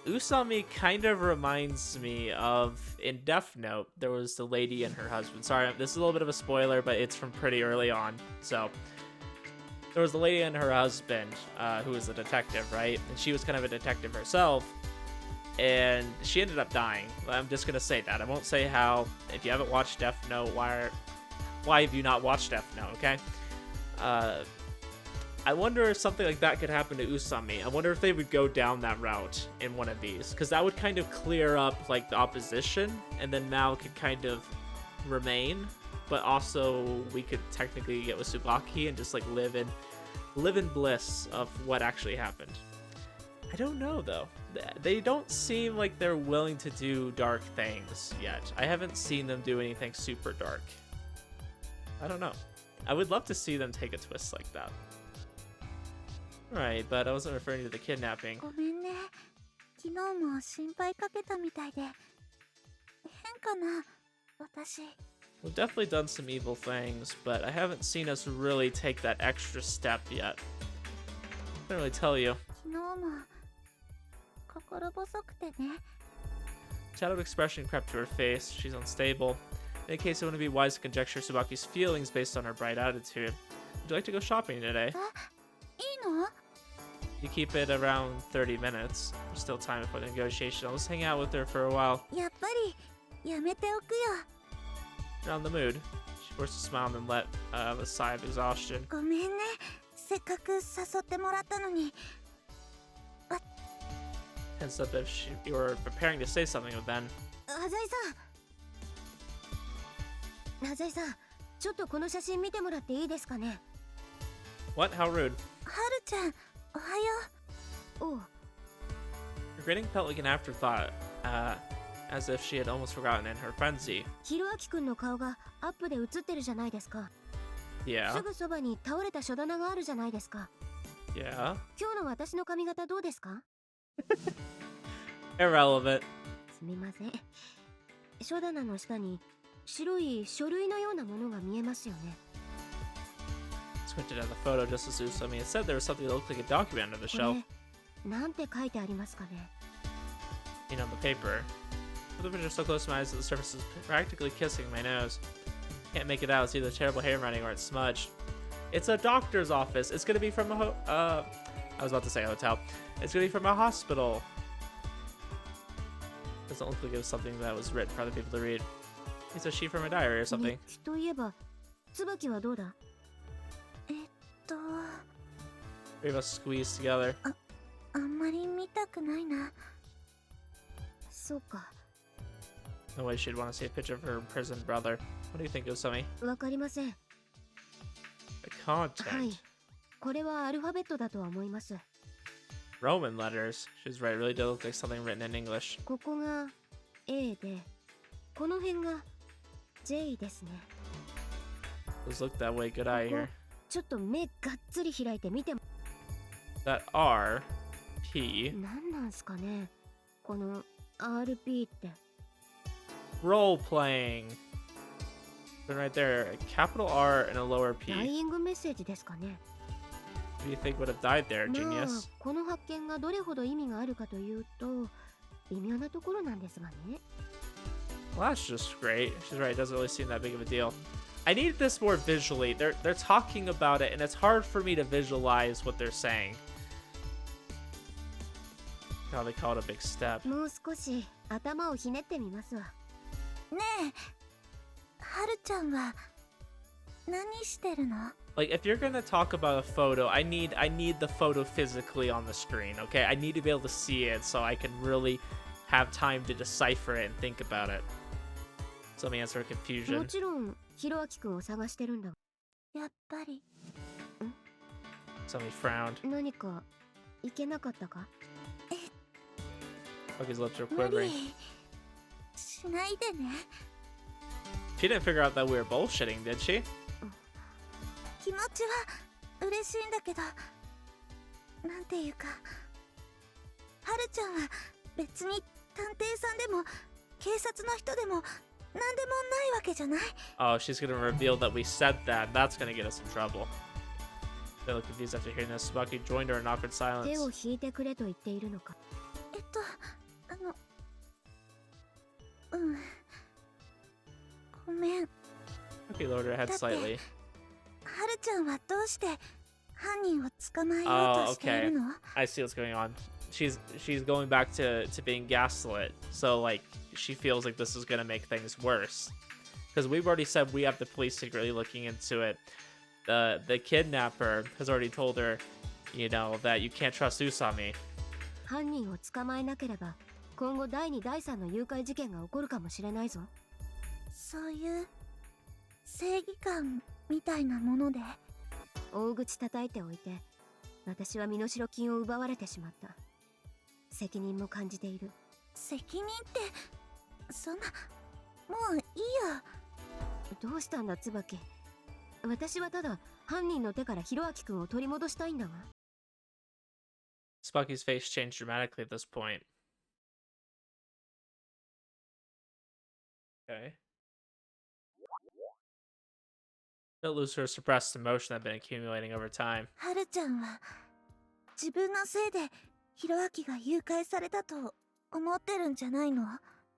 Usami kind of reminds me of, in Death Note, there was the lady and her husband. Sorry, this is a little bit of a spoiler, but it's from pretty early on. So, there was the lady and her husband, who was a detective, right? And she was kind of a detective herself. And she ended up dying. I'm just gonna say that. I won't say how. If you haven't watched Death Note, why have you not watched Death Note, okay? I wonder if something like that could happen to Usami. I wonder if they would go down that route in one of these, because that would kind of clear up like the opposition, and then Maou could kind of remain. but also we could technically get with Tsubaki and just like live in bliss of what actually happened. I don't know though. They don't seem like they're willing to do dark things yet. I haven't seen them do anything super dark. I don't know. I would love to see them take a twist like that. Right, but I wasn't referring to the kidnapping. ごめんね。昨日も心配かけたみたいで。変かな、私。We've definitely done some evil things, but I haven't seen us really take that extra step yet. Can't really tell you. 昨日も心細くてね。 Shadowed expression crept to her face. She's unstable. In any case, it wouldn't be wise to conjecture Tsubaki's feelings based on her bright attitude. Would you like to go shopping today? いいの？ You keep it around 30 minutes. There's still time before the negotiation. I'll just hang out with her for a while. やっぱりやめておくよ。 You're on the mood. She forced a smile and then let a sigh of exhaustion. ごめんね。せっかく誘ってもらったのに。 Tensed up if you were preparing to say something with Ben. ハザイさん。ハザイさん、ちょっとこの写真見てもらっていいですかね。 What? How rude. はるちゃん、おはよう。おう。 Her greeting felt like an afterthought, as if she had almost forgotten in her frenzy. ヒロアキくんの顔がアップで写ってるじゃないですか。 Yeah. すぐそばに倒れた書棚があるじゃないですか。 Yeah. 今日の私の髪型どうですか？ Irrelevant. すみません。書棚の下に白い書類のようなものが見えますよね。 Squinted at the photo just as Usami had said there was something that looked like a document under the こ shelf. れ、なんて書いてありますかね。 On the paper. With the picture so close to my eyes that the surface is practically kissing my nose. Can't make it out. It's either terrible handwriting or it's smudged. It's a doctor's office. It's gonna be from a I was about to say a hotel. It's gonna be from a hospital. Doesn't look like it was something that was written for other people to read. It's a sheet from a diary or 日 something. 記といえば、椿はどうだ？Three of us squeezed together. あんまり見たくないな。そうか。 No way she'd want to see a picture of her imprisoned brother. What do you think, Usami? わかりません。 The content. はい。これはアルファベットだとは思います。 Roman letters. She's right. It really does look like something written in English. ここが A で、この辺が J ですね。 Does look that way. Good eye ここ here. ちょっと目がっつり開いて見ても。 That R, P. 何なんすかね。この RP って。 Role playing. Been right there. A capital R and a lower ダイ P. イングメッセージですかね。 Who do you think would have died there, まあ genius? この発見がどれほど意味があるかというと微妙なところなんですがね。 Well, that's just great. She's right. It doesn't really seem that big of a deal. I need this more visually. They're talking about it, and it's hard for me to visualize what they're saying. How they call it a big step. もう少し頭をひねってみますわ。ねえ、はるちゃんは何してるの？ Like, if you're gonna talk about a photo, I need the photo physically on the screen. Okay, I need to be able to see it so I can really have time to decipher it and think about it. So let me answer も confusion. ちろんヒロアキくんを探してるんだ。やっぱり。Somebody frowned. 何かいけなかったか？ Bucky's lips were 無 quivering. 理しないでね。 She didn't figure out that we were bullshitting, did she? 気持ちは嬉しいんだけど、なんていうか、はるちゃんは別に探偵さんでも警察の人でもなんでもないわけじゃない。 Oh, she's gonna reveal that we said that. That's gonna get us in trouble. They look confused after hearing this. Bucky joined her in awkward 手を silence. 引いてくれと言っているのか。ごめん。は Bucky lowered her head slightly. るちゃんはどうして犯人を捕まえよう Oh, としているの？ I see what's going on. She's going back to being gaslit. So like she feels like this is gonna make things worse. Because we've already said we have the police secretly looking into it. The kidnapper has already told her, you know, that you can't trust Usami. 犯人を捕まえなければ今後第2第3の誘拐事件が起こるかもしれないぞ。そういう正義感みたいなもので。大口叩いておいて、私は身代金を奪われてしまった。責任も感じている。責任ってそんな、もういいよ。どうしたんだ椿。私はただ犯人の手からヒロアキ君を取り戻したいんだが。Spucky's face changed dramatically at this point. Okay. She'll lose her suppressed emotion that had been accumulating over time. はるちゃんは自分のせいでヒロアキが誘拐されたと思ってるんじゃないの？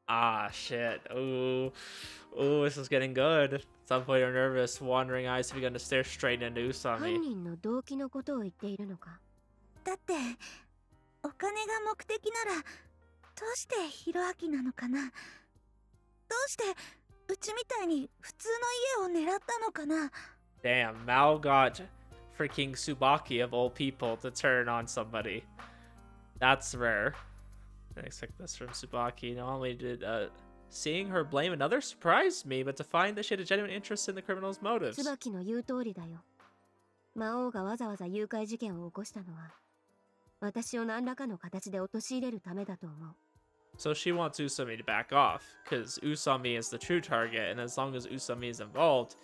Ah, shit. Ooh. Ooh, this is getting good. At some point, her nervous, wandering eyes begun to stare straight into 犯 Usami. 人の動機のことを言っているのか。だってお金が目的ならどうしてヒロアキなのかな。どうしてうちみたいに普通の家を狙ったのかな。 Damn, Mao got freaking Tsubaki of all people to turn on somebody. That's rare. I didn't expect this from Tsubaki. Not only did seeing her blame another surprised me, but to find that she had a genuine interest in the criminal's motives. 椿の言う通りだよ。魔王がわざわざ誘拐事件を起こしたのは、私を何らかの形で陥れるためだと思う。So she wants Usami to back off, because Usami is the true target, and as long as Usami is involved,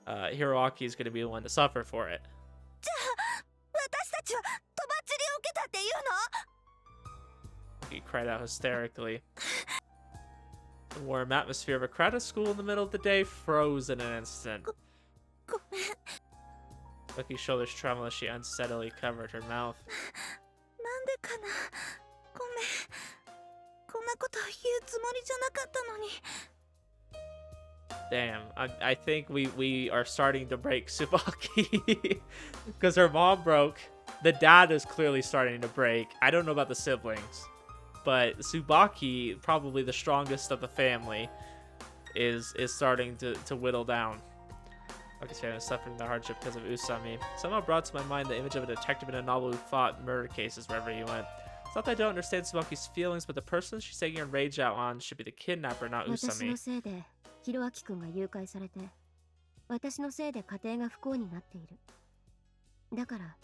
Hiroaki is going to be the one to suffer for it. じゃあ私たちはとばっちりを受けたっていうの？ He cried out hysterically. The warm atmosphere of a crowded school in the middle of the day froze in an instant. ごめん。 Bucky's shoulders trembled as she unsteadily covered her mouth. なんでかな。ごめん。こんなこと言うつもりじゃなかったのに。 Damn, I think we are starting to break Tsubaki. Because her mom broke. The dad is clearly starting to break. I don't know about the siblings. But Tsubaki, probably the strongest of the family, is starting to whittle down. Bucky's family is suffering the hardship because of Usami. Somehow brought to my mind the image of a detective in a novel who fought murder cases wherever he went. It's not that I don't understand Tsubaki's feelings, but the person she's taking her rage out on should be the kidnapper, not 私 Usami. のせいでヒロアキ君が誘拐されて、私のせいで家庭が不幸になっている。だから、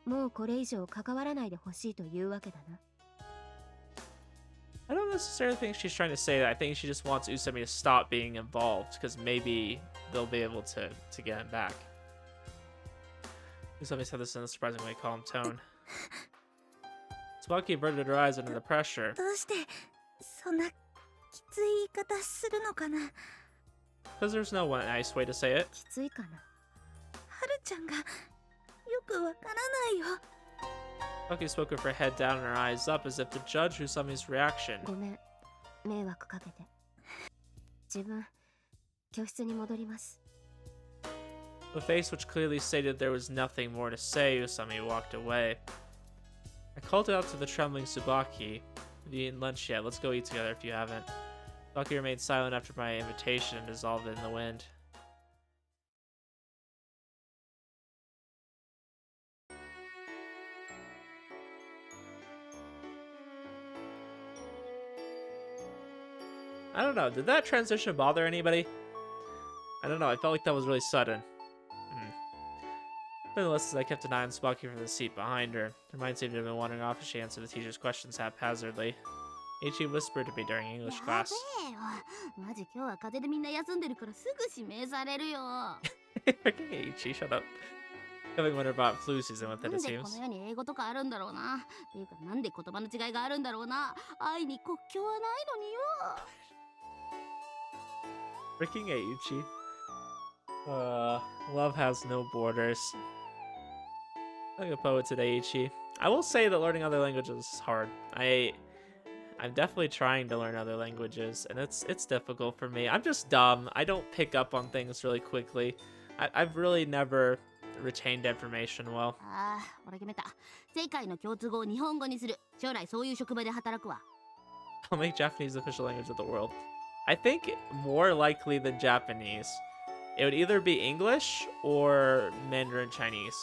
もうこれ以上関わらないでほしいというわけだな。I don't necessarily think she's trying to say that. I think she just wants Usami to stop being involved, because maybe they'll be able to get him back. Usami said this in a surprisingly calm tone. Tsubaki averted her eyes under the pressure. どうしてそんなきつい言い方するのかな。 Because there's no one nice way to say it. きついかな。はるちゃんがよくわからないよ。 Tsubaki spoke with her head down and her eyes up as if to judge Usami's reaction. ごめん、迷惑かけて。自分、教室に戻ります。 With a face which clearly stated there was nothing more to say, Usami walked away. I called out to the trembling Tsubaki. Have you eaten lunch yet? Let's go eat together if you haven't. Tsubaki remained silent after my invitation and dissolved in the wind. I don't know. Did that transition bother anybody? I don't know. I felt like that was really sudden. Nonetheless, as I kept an eye on Tsubaki from the seat behind her, her mind seemed to have been wandering off as she answered the teacher's questions haphazardly. Ichi whispered to me during English や class. べえよ。マジ今日は風邪でみんな休んでるからすぐ指名されるよ。 Freaking Ichi, shut up. Having wondered about flu season with な it, ん it でこ seems. の世に英語とかあるんだろうな。っていうかなんで言葉の違いがあるんだろうな。愛に国境はないのによ。 Freaking Ichi. Love has no borders. Like a poet today, Ichi. I will say that learning other languages is hard. I'm definitely trying to learn other languages, and it's difficult for me. I'm just dumb. I don't pick up on things really quickly. I've really never retained information well. ああ、俺決めた。世界の共通語を日本語にする。将来そういう職場で働くわ。 I'll make Japanese the official language of the world. I think more likely than Japanese, it would either be English or Mandarin Chinese.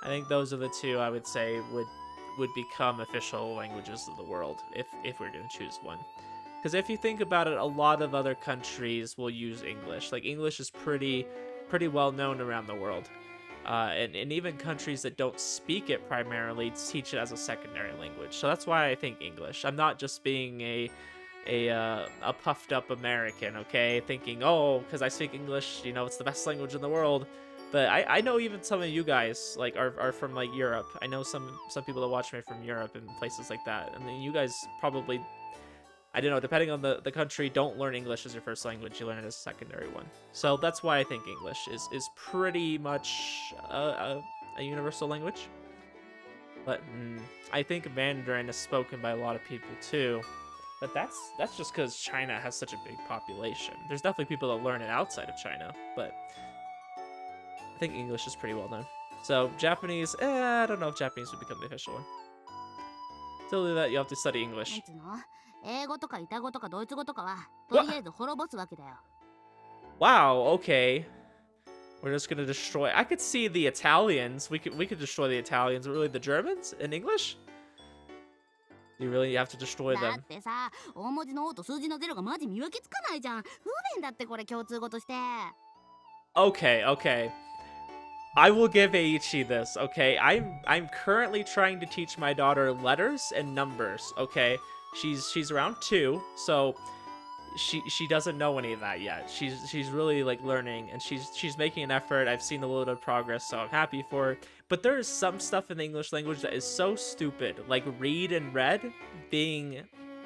I think those are the two I would say would become official languages of the world if we're going to choose one. Because if you think about it, a lot of other countries will use English. Like, English is pretty well known around the world. And even countries that don't speak it primarily teach it as a secondary language. So that's why I think English. I'm not just being a puffed up American, okay? Thinking, oh, because I speak English, you know, it's the best language in the world. But I know even some of you guys like are from like Europe. I know some people that watch me from Europe and places like that. And then you guys probably, I don't know, depending on the country, don't learn English as your first language. You learn it as a secondary one. So that's why I think English is pretty much a universal language. But I think Mandarin is spoken by a lot of people too. But that's just because China has such a big population. There's definitely people that learn it outside of China, but I think English is pretty well known. So Japanese, I don't know if Japanese would become the official one. To do that, you have to study なん English. つうの、英語とかイタ語とかドイツ語とかはとりあえず滅ぼすわけだよ。 Wow, okay. We're just gonna destroy. I could see the Italians. We could destroy the Italians. But really, the Germans in English? You really have to destroy だ them. ってさ、大文字の O と数字の0がマジ見分けつかないじゃん。不便だってこれ共通語として。 Okay, okay. I will give Eiichi this, okay? I'm currently trying to teach my daughter letters and numbers, okay? She's around 2, so she doesn't know any of that yet. She's really like learning, and she's making an effort. I've seen a little bit of progress, so I'm happy for her. But there is some stuff in the English language that is so stupid, like read and read being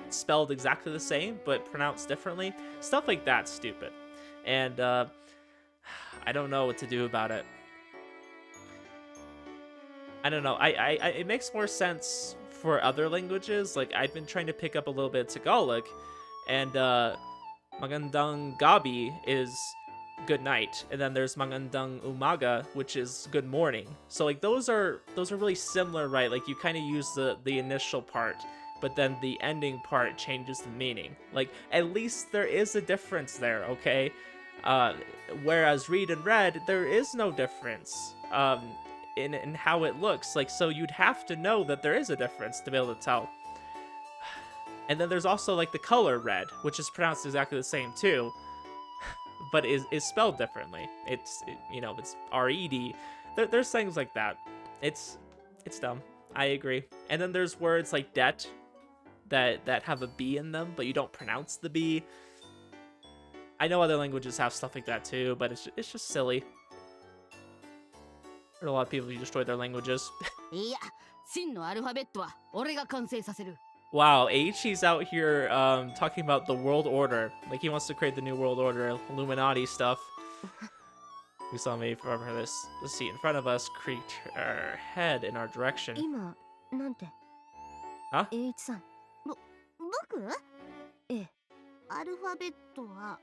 spelled exactly the same but pronounced differently. Stuff like that's stupid, and I don't know what to do about it. I don't know. It makes more sense for other languages. Like, I've been trying to pick up a little bit of Tagalog, and Magandang Gabi is good night, and then there's Magandang Umaga, which is good morning. So like those are really similar, right? Like you kind of use the initial part, but then the ending part changes the meaning. Like at least there is a difference there, okay? Whereas read and read, there is no difference. In how it looks, like, so you'd have to know that there is a difference to be able to tell. And then there's also like the color red, which is pronounced exactly the same too, but is spelled differently. It's R-E-D. There's things like that. It's dumb. I agree. And then there's words like det that have a B in them, but you don't pronounce the B. I know other languages have stuff like that too, but it's just silly. There are a lot of people who destroy their languages. いや、真のアルファベットは俺が完成させる。 Wow, Eiichi's out here talking about the world order. Like he wants to create the new world order, Illuminati stuff. We saw me from the seat in front of us creaked her head in our direction. 今なんてあ栄一さん僕？ええアルファベットは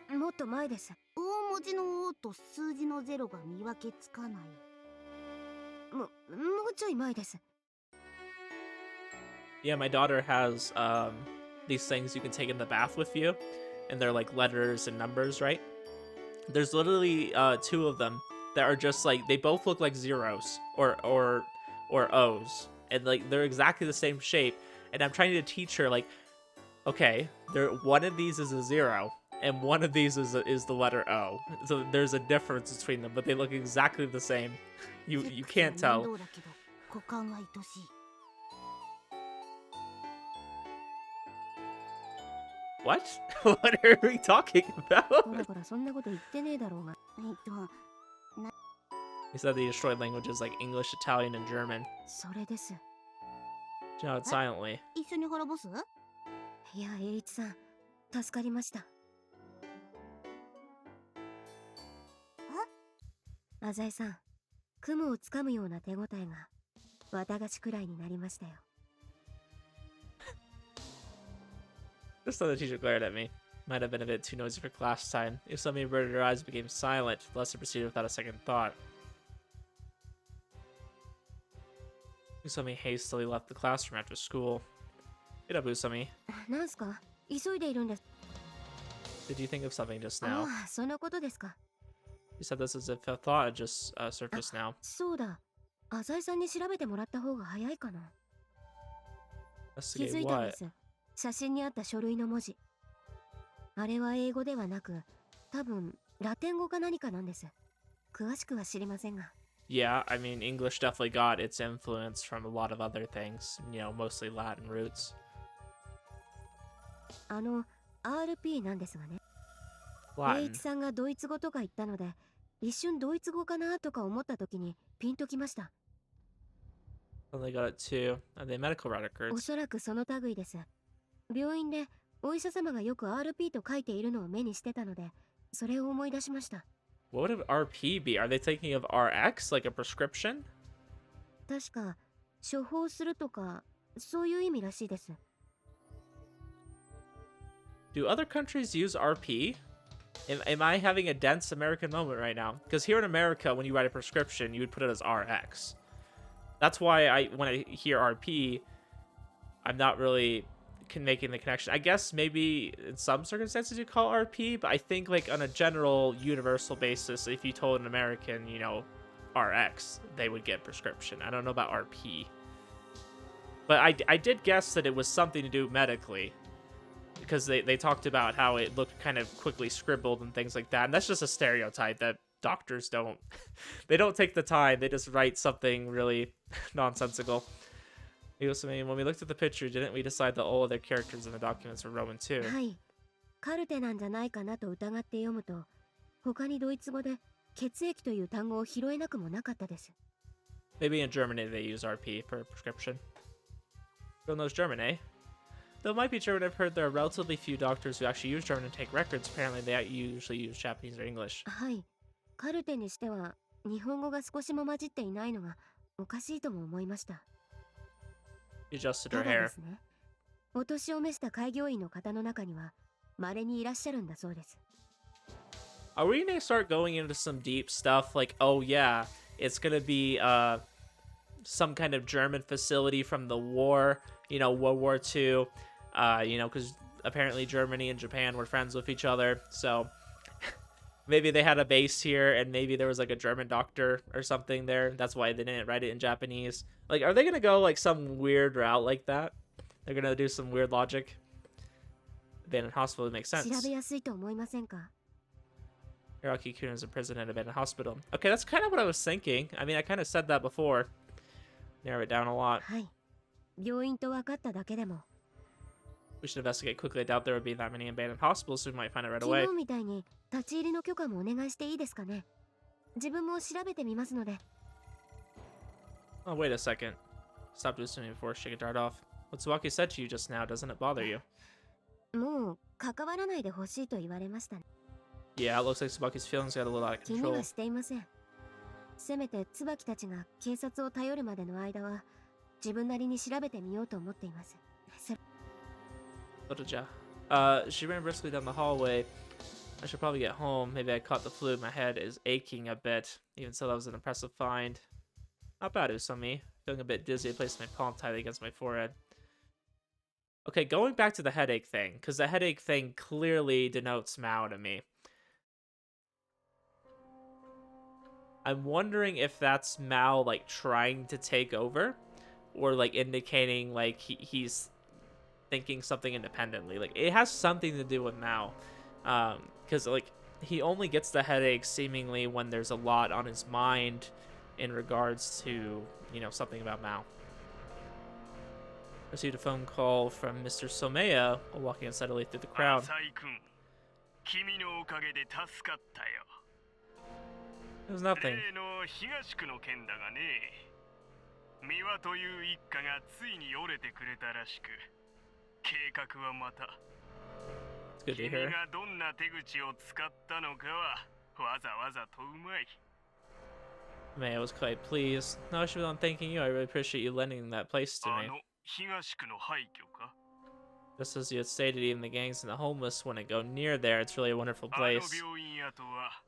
もっと前です。大文字の O と数字の0が見分けつかない。もうちょい前です。 Yeah, my daughter has these things you can take in the bath with you, and they're like letters and numbers, right? There's literally 2 of them that are just like, they both look like zeros or O's, and like they're exactly the same shape. And I'm trying to teach her like, okay, one of these is a 0, and one of these is the letter O. So there's a difference between them, but they look exactly the same. You can't tell. 面倒だけど股間は愛しい。 What? What are we talking about? だからそんなこと言ってねえだろうが。 He said they destroyed languages like English, Italian, and German. それです。 You know, silently. 一緒に滅ぼす？いや栄一さん助かりました。浅井さん、雲をつかむような手応えが綿菓子くらいになりましたよ。 Just thought the teacher glared at me. Might have been a bit too noisy for class time. If somebody averted her eyes and became silent, the lesson proceeded without a second thought. Usami hastily left the classroom after school. Get up, Usami. なんすか？急いでいるんです。 Did you think of something just now? ああ、そのことですか。 You said this as if a thought had just surfaced now. そうだ。浅井さんに調べてもらった方が早いかな。気づ Investigate いたんで what? す。写真にあった書類の文字。あれは英語ではなく、多分ラテン語か何かなんです。詳しくは知りませんが。Yeah, I mean, English definitely got its influence from a lot of other things, you know, mostly Latin roots. RP なんですがね。栄 Latin. 一さんがドイツ語とか言ったので、一瞬ドイツ語かなとか思った時にピンときました。Well, they got it too. Are they medical お records? そらくその類です。病院でお医者様がよく RP と書いているのを目にしてたので、それを思い出しました。What would RP be? Are they thinking of RX, like a prescription? 確か、処方するとか、そういう意味らしいです。Do other countries use RP? Am I having a dense American moment right now? Because here in America, when you write a prescription, you would put it as RX. That's why when I hear RP, I'm not really making the connection. I guess maybe in some circumstances you call RP, but I think like on a general universal basis, if you told an American, you know, RX, they would get prescription. I don't know about RP. But I did guess that it was something to do medically. Because they talked about how it looked kind of quickly scribbled and things like that. And that's just a stereotype that doctors don't... they don't take the time. They just write something really nonsensical. Usami, when we looked at the picture, didn't we decide that all other characters in the documents were Roman too? はい。カルテなんじゃないかなと疑って読むと、他にドイツ語で血液という単語を拾えなくもなかったです。Maybe in Germany they use RP for prescription. Bill knows German, eh? Though it might be German, I've heard there are relatively few doctors who actually use German and take records. Apparently they usually use Japanese or English. はい。カルテにしては、日本語が少しも混じっていないのがおかしいとも思いました。She adjusted た her だで hair. すね、お年を召した開業医の方の中には、稀にいらっしゃるんだそうです。Are we gonna start going into some deep stuff like, oh yeah, it's gonna be some kind of German facility from the war, you know, World War II, you know, because apparently Germany and Japan were friends with each other, so maybe they had a base here and maybe there was like a German doctor or something there. That's why they didn't write it in Japanese. Like, are they gonna go like some weird route like that? They're gonna do some weird logic? Abandoned hospital, it makes 調 sense. べやすいと思いませんか？ Hiroaki Kun is a prison in an abandoned hospital. Okay, that's kind of what I was thinking. I mean, I kind of said that before. Narrow it down a lot. はい。病院と分かっただけでも、 We should investigate quickly. I doubt there would be that many abandoned hospitals, so we might find it right 昨 away. 日みたいに立ち入りの許可もお願いしていいですかね？自分も調べてみますので。 Oh, wait a second. Stop listening before she could dart off. What Tsubaki said to you just now, doesn't it bother you? もう関わらないでほしいと言われましたね。 Yeah, it looks like Tsubaki's feelings got a little out of 気に control. はしていません。せめて椿たちが警察を頼るまでの間は、自分なりに調べてみようと思っています。She ran briskly down the hallway. I should probably get home. Maybe I caught the flu. My head is aching a bit. Even so, that was an impressive find. Not bad, Usami. Feeling a bit dizzy, I placed my palm tightly against my forehead. Okay, going back to the headache thing, because the headache thing clearly denotes Maou to me. I'm wondering if that's Maou, like, trying to take over, or, like, indicating, like, he's thinking something independently. Like, it has something to do with Maou, because, like, he only gets the headache seemingly when there's a lot on his mind in regards to, you know, something about Maou. Received a phone call from Mr. Somea while walking unsteadily through the crowd. It was nothing. 三輪という一家がついに折れてくれたらしく、計画はまた。 It's good to 君 hear. がどんな手口を使ったのかはわざわざとうまい。 May was quite pleased. No, Shibud, I'm thanking you. I really appreciate you lending that place to あ me. の東区の廃墟か。 Just as you had stated, even the gangs and the homeless wouldn't go near there. It's really a wonderful あの place. 病院跡は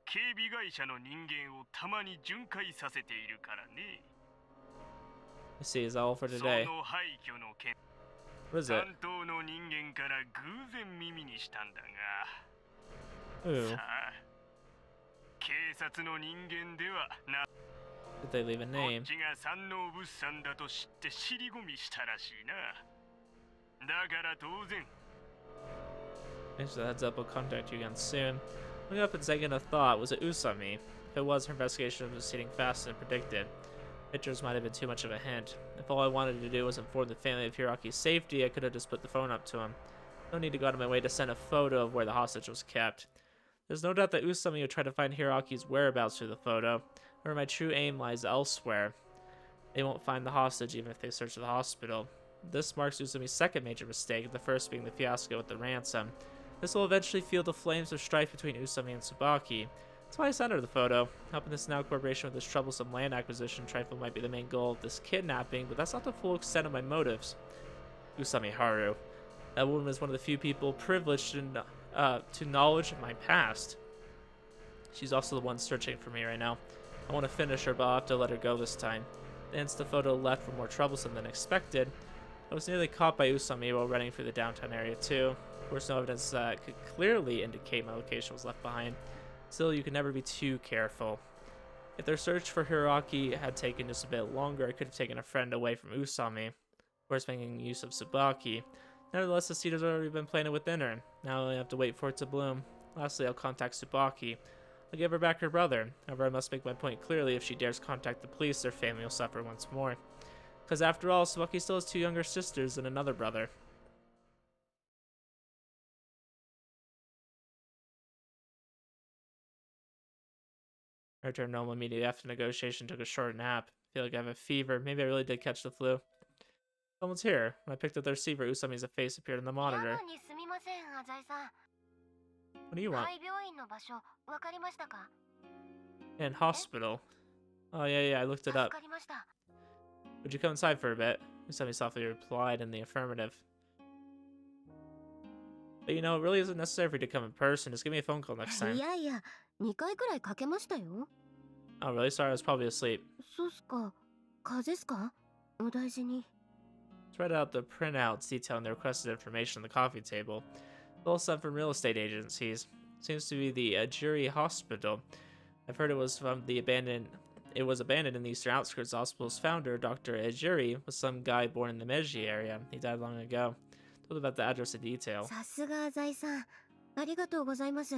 警備会社の人間をたまに巡回させているからね。 I see, is that all for そ today? の廃墟の件、 What is it? 担当の人間から偶然耳にしたんだが、 Ooh, さあ、警察の人間ではな。 did they leave a こ name? っちが山王物産だと知って尻込みしたらしいな。だから当然 Thanks for the heads up, I'll contact you again soon. Looking up and second a thought, was it Usami? If it was, her investigation was proceeding faster than predicted. Pictures might have been too much of a hint. If all I wanted to do was inform the family of Hiraki's safety, I could have just put the phone up to him. No need to go out of my way to send a photo of where the hostage was kept. There's no doubt that Usami would try to find Hiraki's whereabouts through the photo, or my true aim lies elsewhere. They won't find the hostage even if they search the hospital. This marks Usami's second major mistake, the first being the fiasco with the ransom. This will eventually fuel the flames of strife between Usami and Tsubaki. That's why I sent her the photo. Helping the Snao Corporation with this troublesome land acquisition trifle might be the main goal of this kidnapping, but that's not the full extent of my motives. Usami Haru. That woman is one of the few people privileged to knowledge of my past. She's also the one searching for me right now. I want to finish her, but I'll have to let her go this time. The Insta photo left were more troublesome than expected. I was nearly caught by Usami while running through the downtown area too. Of course, no evidence could clearly indicate my location was left behind. Still, you can never be too careful. If their search for Hiroaki had taken just a bit longer, I could have taken a friend away from Usami. Of course, making use of Tsubaki. Nevertheless, the seed has already been planted within her. Now I only have to wait for it to bloom. Lastly, I'll contact Tsubaki. I'll give her back her brother. However, I must make my point clearly. If she dares contact the police, their family will suffer once more. Because after all, Tsubaki still has two younger sisters and another brother. I returned home immediately after negotiation, took a short nap. I feel like I have a fever. Maybe I really did catch the flu. Someone's here. When I picked up the receiver, Usami's face appeared on the monitor. What do you want? In hospital. Oh yeah, I looked it up. Would you come inside for a bit? Usami softly replied in the affirmative. But you know, it really isn't necessary for you to come in person. Just give me a phone call next time. いやいや、2回くらいかけましたよ。 Oh really? Sorry, I was probably asleep. そうっすか。風邪っすか？お大事に。 Let's read out the printouts detailing the requested information on the coffee table. All sent from real estate agencies. Seems to be the Ajiri Hospital. I've heard it was from the abandoned. It was abandoned in the eastern outskirts. The hospital's founder, Dr. Ajiri, was some guy born in the Meiji area. He died long ago. Told about the address in detail. さすが浅井さん。ありがとうございます。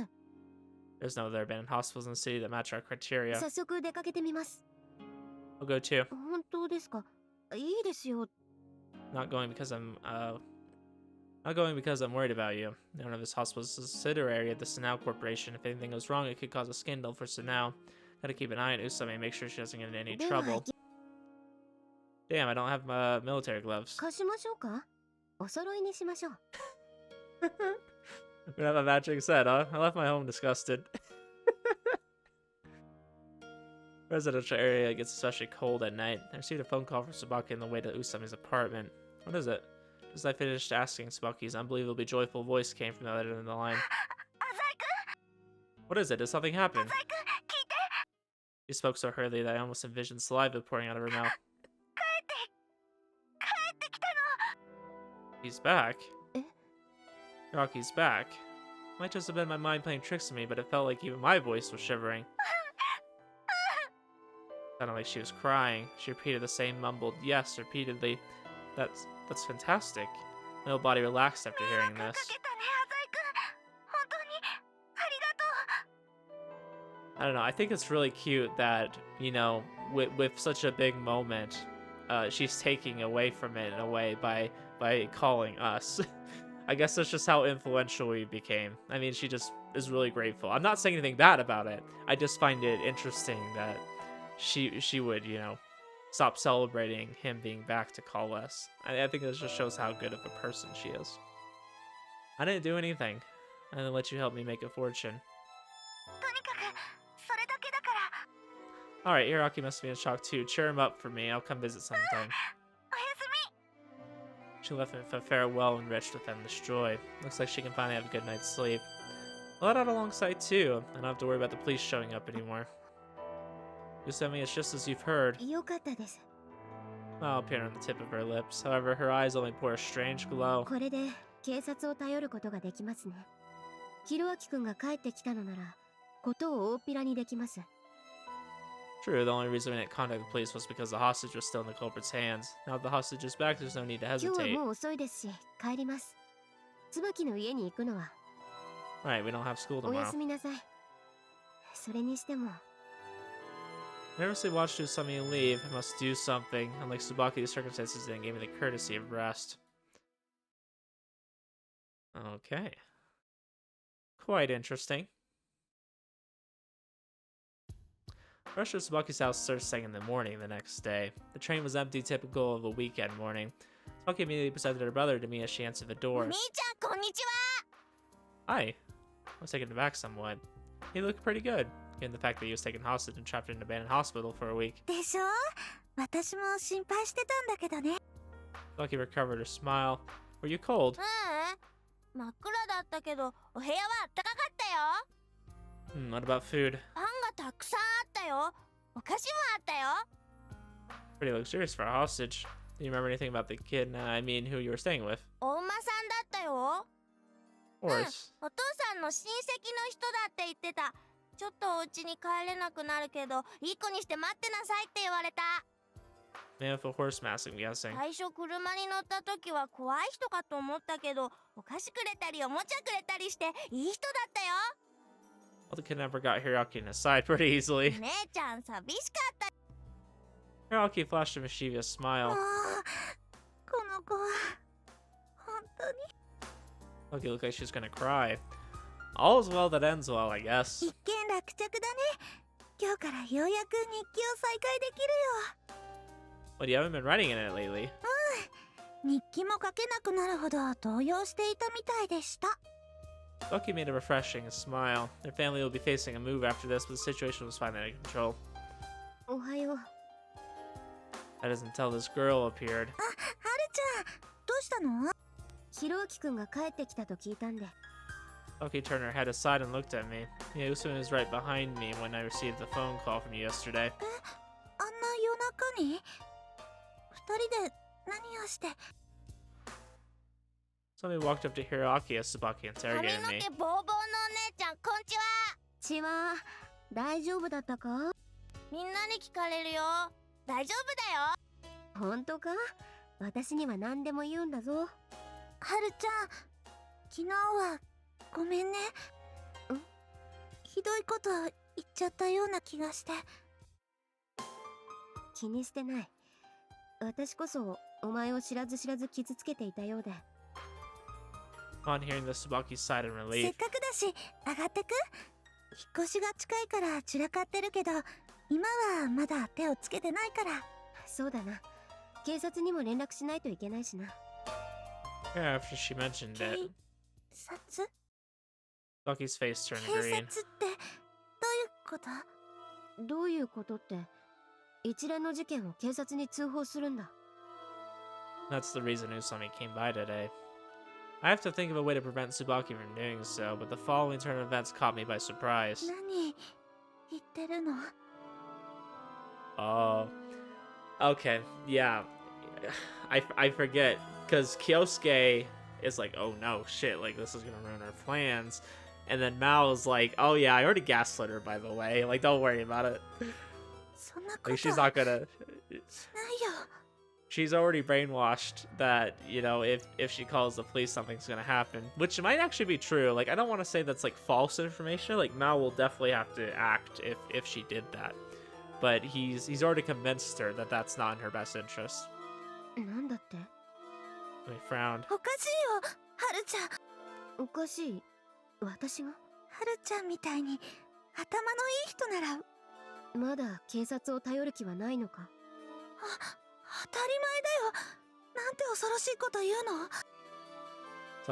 There's no other abandoned hospitals in the city that match our criteria. 早速出かけてみます。 I'll go too. 本当ですか？いいですよ。 Not going because I'm worried about you. The owner of this hospital is a subsidiary of the Sanao Corporation. If anything goes wrong, it could cause a scandal for Sanao. Gotta keep an eye on Usami and make sure she doesn't get into any trouble. Damn, I don't have military gloves. 貸しましょうか？お揃いにしましょう。 We have a matching set, huh? I left my home disgusted. Residential area gets especially cold at night. I received a phone call from Tsubaki on the way to Usami's apartment. What is it? As I finished asking, Tsubaki's unbelievably joyful voice came from the other end of the line. What is it? Did something happen? She spoke so hurriedly that I almost envisioned saliva pouring out of her mouth. He's back. Hiroki's back. Might just have been my mind playing tricks on me, but it felt like even my voice was shivering. Sounded like she was crying. She repeated the same mumbled yes repeatedly. That's fantastic. My whole body relaxed after hearing this. I don't know, I think it's really cute that, you know, with such a big moment, she's taking away from it in a way by calling us. I guess that's just how influential we became. I mean, she just is really grateful. I'm not saying anything bad about it. I just find it interesting that she would, you know, stop celebrating him being back to call us. I think this just shows how good of a person she is. I didn't do anything. I didn't let you help me make a fortune. Alright, Hiroaki must be in shock too. Cheer him up for me. I'll come visit sometime. She left me with a farewell enriched with endless joy. Looks like she can finally have a good night's sleep. I'll head out alongside too. I don't have to worry about the police showing up anymore. Usami, it's just as you've heard. よかったです。 Smile appeared on the tip of her lips. However, her eyes only bore a strange glow. これで警察を頼ることができますね。ひろあきくんが帰ってきたのなら、ことを大っぴらにできます。True, the only reason we didn't contact the police was because the hostage was still in the culprit's hands. Now that the hostage is back, there's no need to 今日は hesitate. もう遅いですし帰ります。椿の家に行くのは Right, we don't have school おや tomorrow. すみなさい。それにしても Nervously watched Usami leave. I must do something. Unlike Tsubaki, the circumstances didn't give me the courtesy of rest. Okay. Quite interesting. Rushed to Tsubaki's house first thing in the morning the next day. The train was empty, typical of a weekend morning. Tsubaki immediately presented her brother to me as she answered the お door. 兄ちゃんこんにちは。 Hi. I was taken aback somewhat. He looked pretty good, given the fact that he was taken hostage and trapped in an abandoned hospital for a week. でしょ？私も心配してたんだけどね。 Tsubaki recovered her smile. Were you cold? 真っ暗だったけどお部屋はあったかかったよ。 What about food? パンがたくさんあったよ。お菓子もあったよ。 Pretty luxurious for a hostage. Do you remember anything about the kid? Who you were staying with? お馬さんだったよ。 Of course. お父さんの親戚の人だって言ってた。ちょっとお家に帰れなくなるけどいい子にして待ってなさいって言われた。 Man with a horse mask, I'm guessing. 最初車に乗った時は怖い人かと思ったけどお菓子くれたりおもちゃくれたりしていい人だったよ。 Well, the kid never got Hiroaki in his side pretty easily. 姉ちゃん寂しかった。 Hiroaki flashed a mischievous も smile. うこの子は本当に Loki looked like she was gonna cry. All is well that ends well, I guess. 一件落着だね。今日からようやく日記を再開できるよ。 But you haven't been writing in it lately. 日記も書けなくなるほど動揺していたみたいでした。 Loki made a refreshing smile. Their family will be facing a move after this, but the situation was finally under control. おはよう。 That is until this girl appeared. はるちゃんどうしたの？ひろあきくんが帰ってきたと聞いたんで。 Loki turned her head aside and looked at me. Yeah, Usami was right behind me when I received the phone call from you yesterday. あんな夜中に二人で何をして？ Somebody walked up to Hiroaki as Tsubaki 髪 interrogated の me. 毛ボーボーのお姉ちゃんこんちは。ちは大丈夫だったか？みんなに聞かれるよ。大丈夫だよ。本当か？私には何でも言うんだぞ。はるちゃん昨日はごめんね。ひどいこと言っちゃったような気がして。気にしてない。私こそお前を知らず知らず傷つけていたようで。 Upon hearing the Tsubaki's side in せ relief, っかくだし上がってく。引っ越しが近いから散らかってるけど今はまだ手をつけてないから。そうだな。警察にも連絡しないといけないしな。yeah, after she mentioned 警 it, 察？ Tsubaki's face turned 警察 green. ってどういうこと？どういうことって、一連の事件を警察に通報するんだ。 That's the reason Usami came by today. I have to think of a way to prevent Tsubaki from doing so, but the following turn of events caught me by surprise. 何言ってるの？ Oh. Okay, yeah. I forget, because Kyousuke is like, oh no, shit, like, this is gonna ruin our plans. And then Mao's like, oh yeah, I already gaslit her, by the way. Like, don't worry about it. そんなこと Like, she's not gonna... ないよ。 She's already brainwashed that, you know, if she calls the police, something's gonna happen. Which might actually be true. Like, I don't want to say that's, like, false information. Like, Mao will definitely have to act if she did that. But he's already convinced her that that's not in her best interest. なんだって？ He frowned. おかしいよはるちゃん。おかしい。私が？はるちゃんみたいに頭のいい人ならまだ警察を頼る気はないのか？当たり前だよ。なんて恐ろしいこと言うの？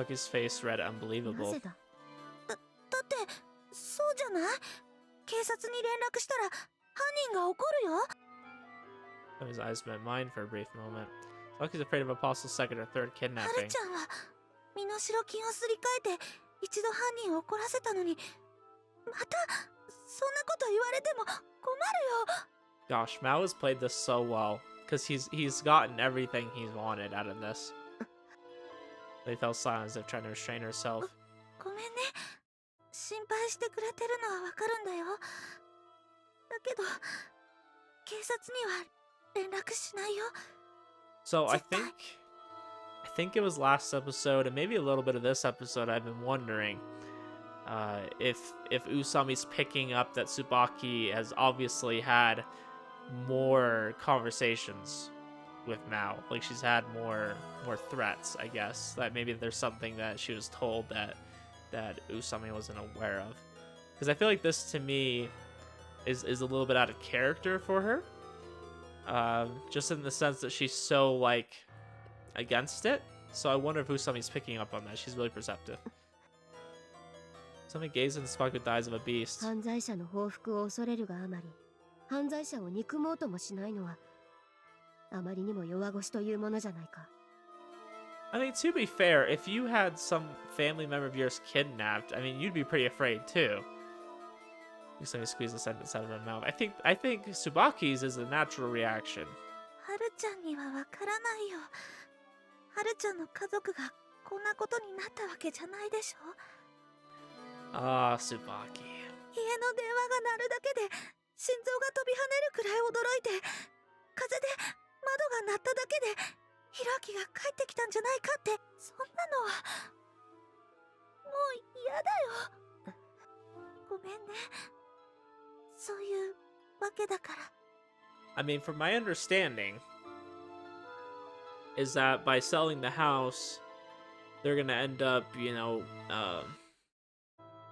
Tucky's face read な unbelievable. ぜだ？だってそうじゃない？警察に連絡したら犯人が怒るよ。 His eyes met mine for a brief moment. Tucky's afraid of a possible second or third はる kidnapping. ちゃんは身代金をすり替えて一度犯人を怒らせたのにまたそんなこと言われても困るよ。 Gosh, Mao has played this so well. Because he's gotten everything he's wanted out of this. They fell silent as if trying to restrain herself. ごめんね。心配してくれてるのはわかるんだよ。だけど警察には連絡しないよ。 So I think it was last episode and maybe a little bit of this episode. I've been wondering if Usami's picking up that Tsubaki has obviously had more conversations with Maou. Like she's had more threats, I guess. That maybe there's something that she was told that Usami wasn't aware of. Because I feel like this to me is a little bit out of character for her. Just in the sense that she's so like against it. So I wonder if Usami's picking up on that. She's really perceptive. Usami gazes in the sparkling eyes of a beast. 犯罪者の報復を恐れるがあまり、犯罪者を憎もうともしないのは、あまりにも弱腰というものじゃないか。I mean, to be fair, if you had some family member of yours kidnapped, I mean, you'd be pretty afraid too. Usami squeezed the sentence out of her mouth. I think Tsubaki's is a natural reaction. はるちゃんにはわからないよ。はるちゃんの家族がこんなことになったわけじゃないでしょ。 Ah, Tsubaki. 家の電話が鳴るだけで心臓が飛び跳ねるくらい驚いて、風で窓が鳴っただけでひろあきが帰ってきたんじゃないかって、そんなのはもう嫌だよ。ごめんね。そういうわけだから。 I mean, from my understanding, is that by selling the house, they're gonna end up,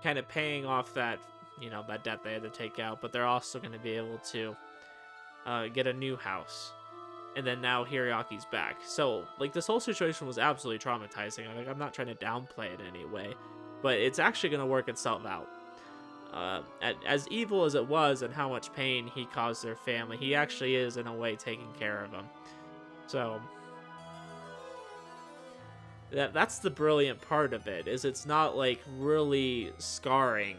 kind of paying off that, that debt they had to take out, but they're also gonna be able to get a new house. And then now Hiroaki's back. So, like, this whole situation was absolutely traumatizing. Like, I'm not trying to downplay it in any way, but it's actually gonna work itself out. As evil as it was and how much pain he caused their family, he actually is in a way taking care of them. So that's the brilliant part of it, is it's not like really scarring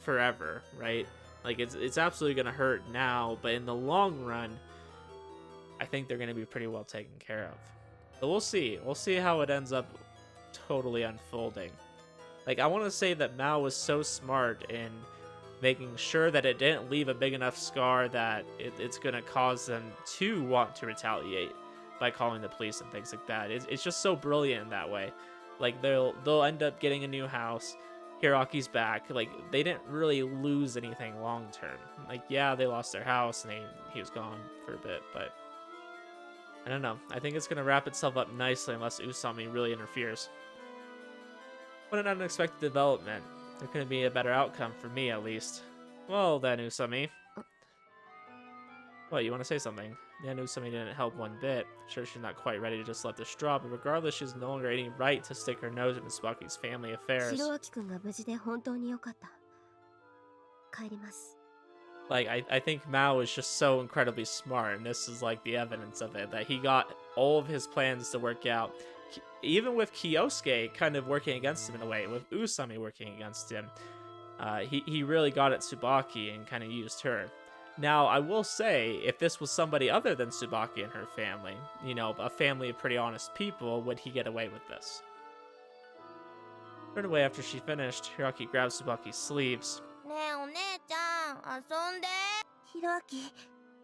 forever, right? Like it's absolutely gonna hurt now, but in the long run, I think they're gonna be pretty well taken care of. But we'll see. We'll see how it ends up totally unfolding. Like, I want to say that Maou was so smart in making sure that it didn't leave a big enough scar that it's going to cause them to want to retaliate by calling the police and things like that. It's just so brilliant in that way. Like, they'll end up getting a new house. Hiroki's back. Like, they didn't really lose anything long term. Like, yeah, they lost their house and he was gone for a bit, but I don't know. I think it's going to wrap itself up nicely unless Usami really interferes. What an unexpected development. There couldn't be a better outcome for me, at least. Well then, Usami. What, you want to say something? Yeah, Usami didn't help one bit. Sure, she's not quite ready to just let this drop, but regardless, she's no longer any right to stick her nose into Tsubaki's family affairs. ひろあきくんが無事で本当に良かった。帰ります。Like, I think Maou is just so incredibly smart, and this is like the evidence of it, that he got all of his plans to work out. Even with Kyousuke kind of working against him in a way, with Usami working against him, he really got at Tsubaki and kind of used her. Now, I will say, if this was somebody other than Tsubaki and her family, a family of pretty honest people, would he get away with this? Turned away after she finished, Hiroaki grabbed Tsubaki's sleeves. ねえお姉ちゃん、遊んで。ひろあき、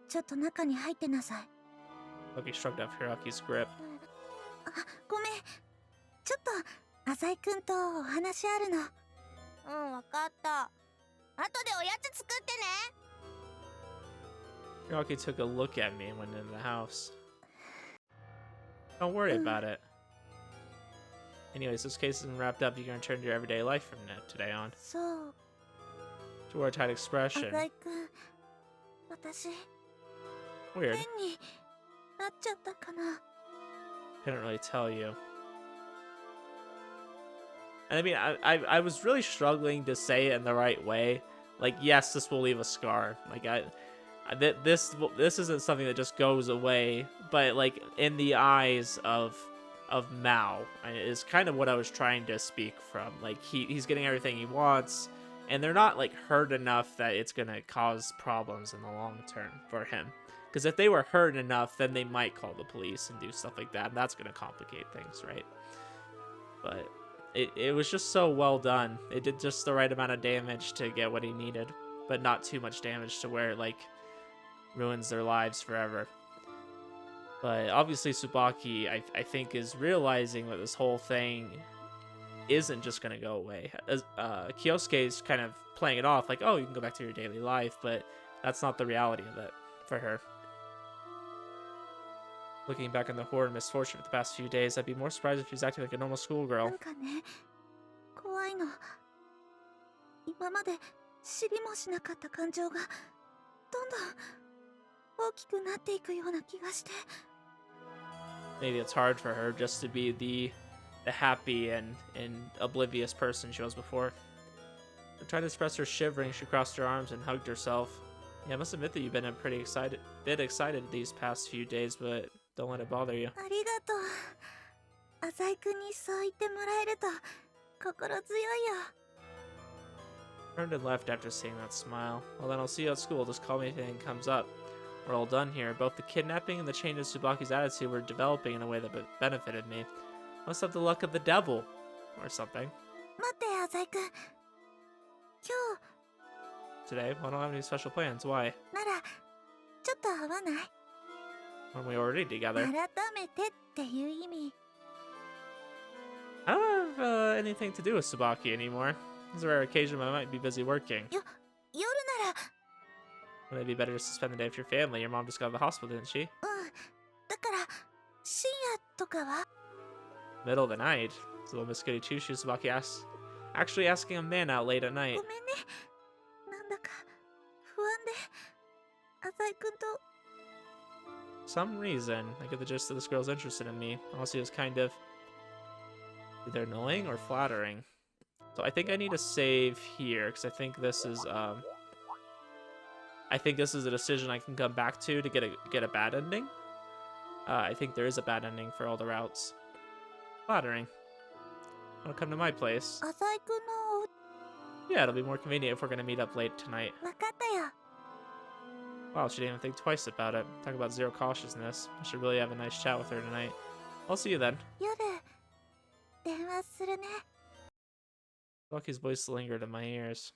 ちょっと中に入ってなさい。Tsubaki shrugged off Hiroki's grip. あ、ごめん。ちょっと浅井くんとお話あるの。うん、わかった。後でおやつ作ってね。 Hiroaki took a look at me and went into the house. Don't worry about it. Anyways, this case isn't wrapped up. You're gonna turn to your everyday life from today on. そう。 To our tight expression. 浅井くん、私 Weird. 変になっちゃったかな。 Couldn't really tell you. And I mean, I was really struggling to say it in the right way. Like, yes, this will leave a scar. Like, this isn't something that just goes away. But like, in the eyes of Maou, is kind of what I was trying to speak from. Like, he's getting everything he wants, and they're not like hurt enough that it's gonna cause problems in the long term for him. Because if they were hurt enough, then they might call the police and do stuff like that, and that's going to complicate things, right? But it was just so well done. It did just the right amount of damage to get what he needed, but not too much damage to where, like, ruins their lives forever. But obviously Tsubaki, I think, is realizing that this whole thing isn't just going to go away. Kyousuke is kind of playing it off like, oh, you can go back to your daily life, but that's not the reality of it for her. Looking back on the horror and misfortune of the past few days, I'd be more surprised if she was acting like a normal な schoolgirl. んかね、怖いの。今まで知りもしなかった感情がどんどん大きくなっていくような気がして。 Maybe it's hard for her just to be the happy and oblivious person she was before. Trying to express her shivering, she crossed her arms and hugged herself. Yeah, I must admit that you've been a bit excited these past few days, but don't let it bother you. ありがとう。浅井くんにそう言ってもらえると心強いよ。 Turned and left after seeing that smile. Well, then I'll see you at school. Just call me if anything comes up. We're all done here. Both the kidnapping and the change in Tsubaki's attitude were developing in a way that benefited me. Must have the luck of the devil, or something. 待って浅井くん。今 Today, I don't have any special plans. Why? 日ならちょっと会わない？ When we were already together. 改めてっていう意味。 I don't have anything to do with Tsubaki anymore. There's a rare occasion when I might be busy working. 夜なら。 Wouldn't it be better just to spend the day with your family? Your mom just got out of the hospital, didn't she? うん。だから深夜とかは？ Middle of the night. It's a little Miss Goody Two-Shoes Tsubaki actually asking a man out late at night. ごめんね。なんだか不安で浅井くんと。 Some reason, I get the gist that this girl's interested in me. Honestly, it's kind of either annoying or flattering. So I think I need to save here because I think this is a decision I can come back to get a bad ending. I think there is a bad ending for all the routes. Flattering. Wanna come to my place? 浅井くんの。 Yeah, it'll be more convenient if we're gonna meet up late tonight. 分かったよ。 Wow, she didn't even think twice about it. Talk about zero cautiousness. I should really have a nice chat with her tonight. I'll see you then. 夜電話するね。 Lucky's voice lingered in my ears.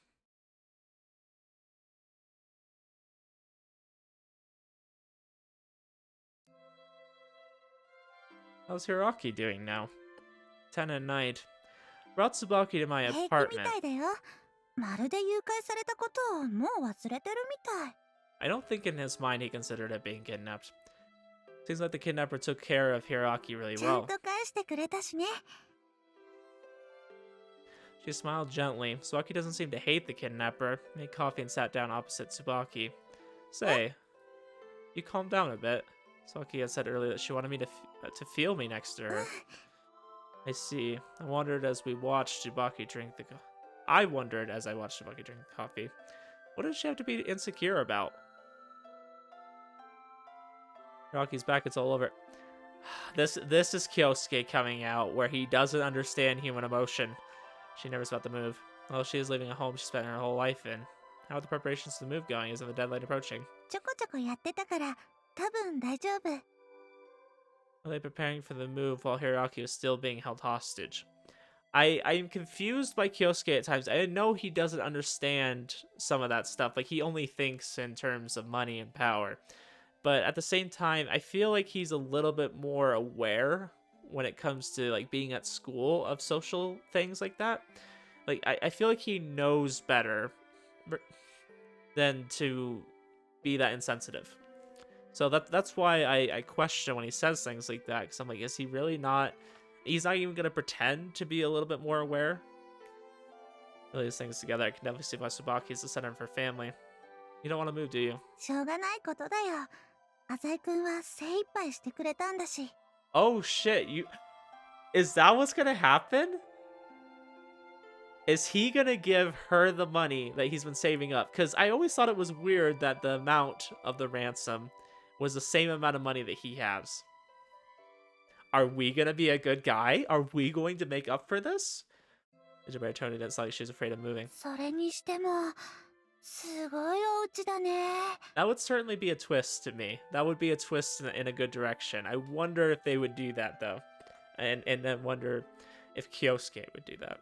How's Hiroaki doing now? 10 at night. Brought Tsubaki to my 平気み apartment. たいだよ。まるで誘拐されたことをもう忘れてるみたい。 I don't think in his mind he considered it being kidnapped. Seems like the kidnapper took care of Hiroaki really ちゃん well. と返してくれたしね。 She smiled gently. Tsubaki doesn't seem to hate the kidnapper. Made coffee and sat down opposite Tsubaki. Say, you calmed down a bit. Tsubaki had said earlier that she wanted me to feel me next to her. I see. I wondered as I watched Tsubaki drink the coffee. What did she have to be insecure about? Rocky's back, it's all over. This is Kyousuke coming out, where he doesn't understand human emotion. She nervous about the move. Well, she is leaving a home she spent her whole life in. How are the preparations to the move going? Isn't the deadline approaching? ちょこちょこやってたから多分大丈夫。 Are they preparing for the move while Hiroaki was still being held hostage? I'm confused by Kyousuke at times. I know he doesn't understand some of that stuff. Like, he only thinks in terms of money and power. But at the same time, I feel like he's a little bit more aware when it comes to, like, being at school of social things like that. Like, I feel like he knows better than to be that insensitive. So that's why I question when he says things like that. Because I'm like, is he really not... He's not even going to pretend to be a little bit more aware? Really, these things together, I can definitely see why Tsubaki is the center of her family. You don't want to move, do you? しょうがないことだよ。浅井くんは精一杯してくれたんだし。 Oh shit, is that what's gonna happen? Is he gonna give her the money that he's been saving up? Because I always thought it was weird that the amount of the ransom was the same amount of money that he has. Are we gonna be a good guy? Are we going to make up for this? Gingerbread Tony didn't sound like she was afraid of moving. それにしてもすごいお家だね。 That would certainly be a twist to me. That would be a twist in a good direction. I wonder if they would do that, though. And then wonder if Kyousuke would do that.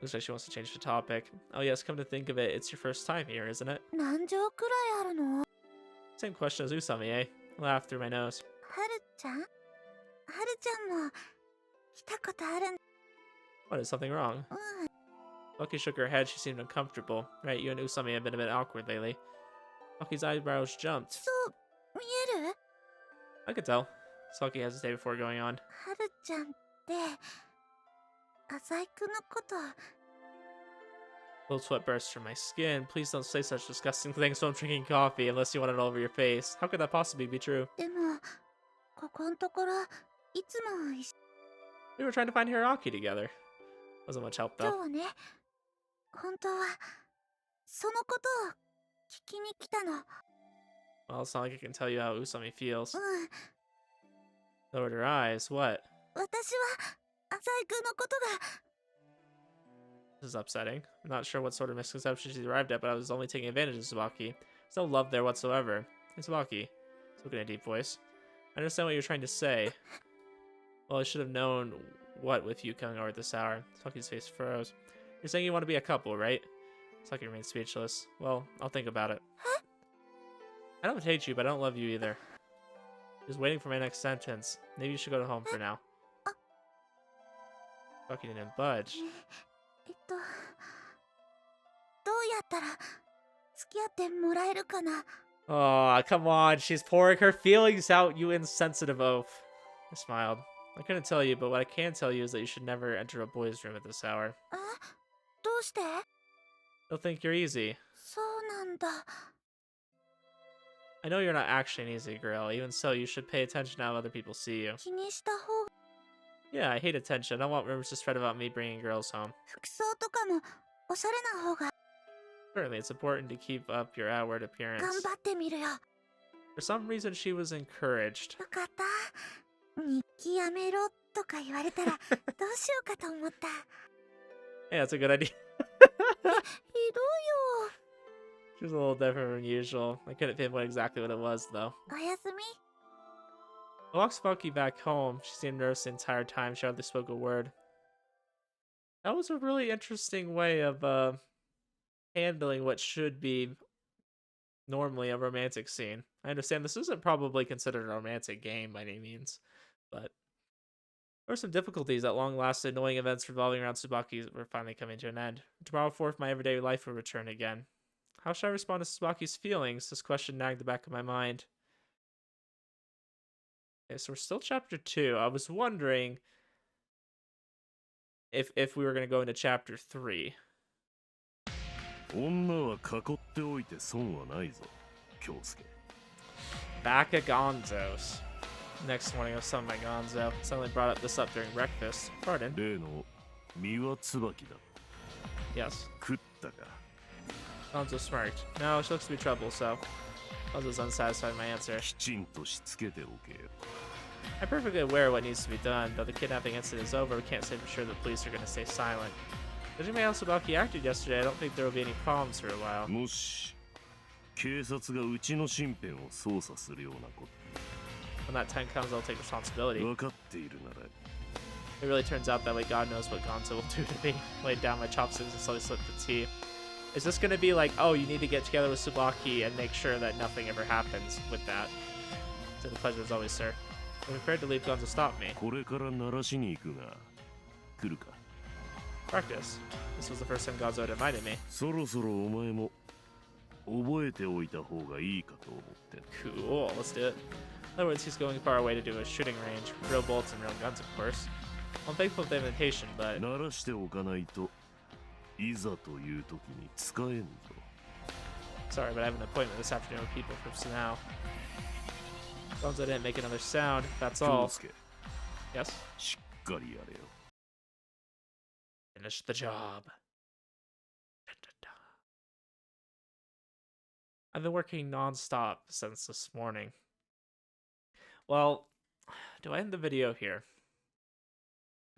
Looks like she wants to change the topic. Oh yes, come to think of it, it's your first time here, isn't it? 何畳くらいあるの？ Same question as Usami, eh? Laughed through my nose. はるちゃんも来たことあるん What, is something wrong? うん Bucky shook her head. She seemed uncomfortable. Right, you and Usami have been a bit awkward lately. Bucky's eyebrows jumped. そう見える I could tell. Saki hesitated before going on. はるちゃんって浅井くんのこと Little sweat burst from my skin. Please don't say such disgusting things while I'm drinking coffee unless you want it all over your face. How could that possibly be true? でもここんところいつも一緒 We were trying to find Hiroaki together. Wasn't much help 今 though. 日ね本当はそのことを聞きに来たの Well, it's not like I can tell you how Usami feels. うん Lowered her eyes. What? 私は浅井くんのことが This is upsetting. I'm not sure what sort of misconception she's arrived at, but I was only taking advantage of Tsubaki. There's no love there whatsoever. Hey, Tsubaki. Spoken in a deep voice. I understand what you're trying to say. Well, I should have known what with you coming over at this hour. Tsubaki's face froze. You're saying you want to be a couple, right? Tsubaki remained speechless. Well, I'll think about it. I don't hate you, but I don't love you either. Just waiting for my next sentence. Maybe you should go home for now. Tsubaki didn't budge. どうやったら付き合ってもらえるかな Oh, come on. She's pouring her feelings out, you insensitive oaf. I smiled. I couldn't tell you, but what I can tell you is that you should never enter a boy's room at this hour. どうして They'll think you're easy. そうなんだ I know you're not actually an easy girl. Even so, you should pay attention to how other people see you. 気にした方が Yeah, I hate attention. I don't want rumors to spread about me bringing girls home. 服装とかもおしゃれな方が Certainly, it's important to keep up your outward appearance. 頑張ってみるよ For some reason, she was encouraged. よかった日記やめろとか言われたらどうしようかと思った Yeah, that's a good idea. ひどいよ She was a little different from usual. I couldn't pinpoint exactly what it was, though. おやすみ I walked Spucky back home. She seemed nervous the entire time. She hardly spoke a word. That was a really interesting way of handling what should be normally a romantic scene. I understand this isn't probably considered a romantic game by any means, but there were some difficulties that long-lasted annoying events revolving around Tsubaki were finally coming to an end. Tomorrow forth, my everyday life will return again. How should I respond to Tsubaki's feelings? This question nagged the back of my mind. Okay, so we're still chapter 2. I was wondering if we were going to go into chapter 3. 女は囲っておいて損はないぞ、京介。 Back at Gonzo's. Next morning I was summoned by Gonzo. Suddenly brought up this up during breakfast. Pardon? 例の三輪椿だ。 Yes. 食ったか。 Gonzo smirked. No, she looks to be trouble, so Gonzo's unsatisfied with my answer. きちんとしつけておけよ。 I'm perfectly aware of what needs to be done. Though the kidnapping incident is over, we can't say for sure the police are going to stay silent. Judging by how Tsubaki acted yesterday, I don't think there will be any problems for a while. もし警察がうちの身辺を捜査するようなこ When that time comes, I'll take と responsibility. 分かっているなら It really turns out that way God knows what Gonzo will do to me. Laid down my chopsticks and slowly slipped the tea. Is this going to be like, oh, you need to get together with Tsubaki and make sure that nothing ever happens with that? So the pleasure is always, sir. I'm prepared to leave Gonzo stop me. これから鳴らしに行くが来るか Practice. This was the first time Gonzo had invited me. そろそろお前も覚えておいた方がいいかと思って Cool, let's do it. In other words, he's going far away to do a shooting range. Real bullets and real guns, of course. I'm thankful for the invitation, but 鳴らしておかないといざという時に使えんぞ sorry, but I have an appointment this afternoon with people from Sunao. Gonzo didn't make another sound, that's 京 all. 介 Yes? しっかりやれよ Finish the job. I've been working non-stop since this morning. Well, do I end the video here?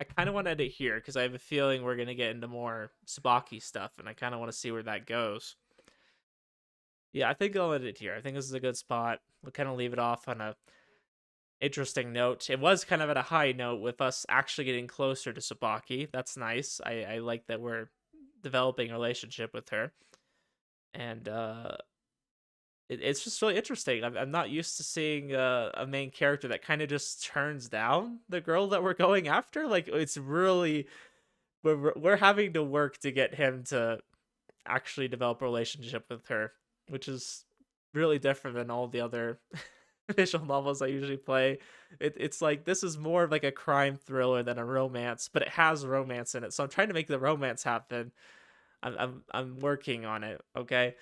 I kind of want to end it here because I have a feeling we're going to get into more Tsubaki stuff, and I kind of want to see where that goes. Yeah, I think I'll end it here. I think this is a good spot. We'll kind of leave it off on a interesting note. It was kind of at a high note with us actually getting closer to Tsubaki. That's nice. I like that we're developing a relationship with her. And it's just really interesting. I'm not used to seeing a main character that kind of just turns down the girl that we're going after. Like, it's really we're having to work to get him to actually develop a relationship with her, which is really different than all the other visual novels I usually play. It's like this is more of like a crime thriller than a romance, but it has romance in it. So I'm trying to make the romance happen. I'm working on it, okay?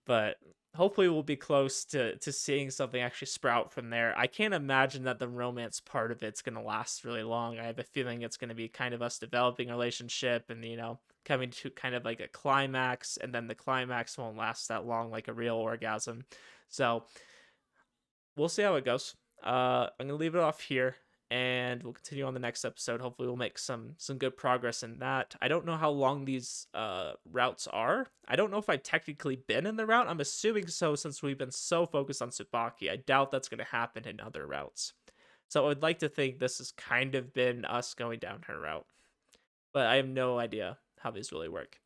But hopefully we'll be close to seeing something actually sprout from there. I can't imagine that the romance part of it's going to last really long. I have a feeling it's going to be kind of us developing a relationship and, coming to kind of like a climax, and then the climax won't last that long, like a real orgasm. So we'll see how it goes. I'm going to leave it off here, and we'll continue on the next episode. Hopefully we'll make some good progress in that. I don't know how long these routes are. I don't know if I've technically been in the route. I'm assuming so, since we've been so focused on Tsubaki. I doubt that's going to happen in other routes. So I would like to think this has kind of been us going down her route, but I have no idea how these really work.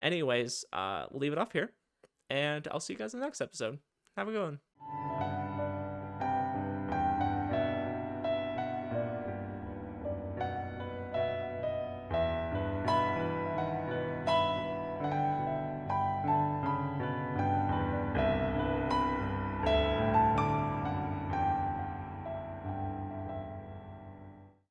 Anyways, we'll leave it off here, and I'll see you guys in the next episode. Have a good one.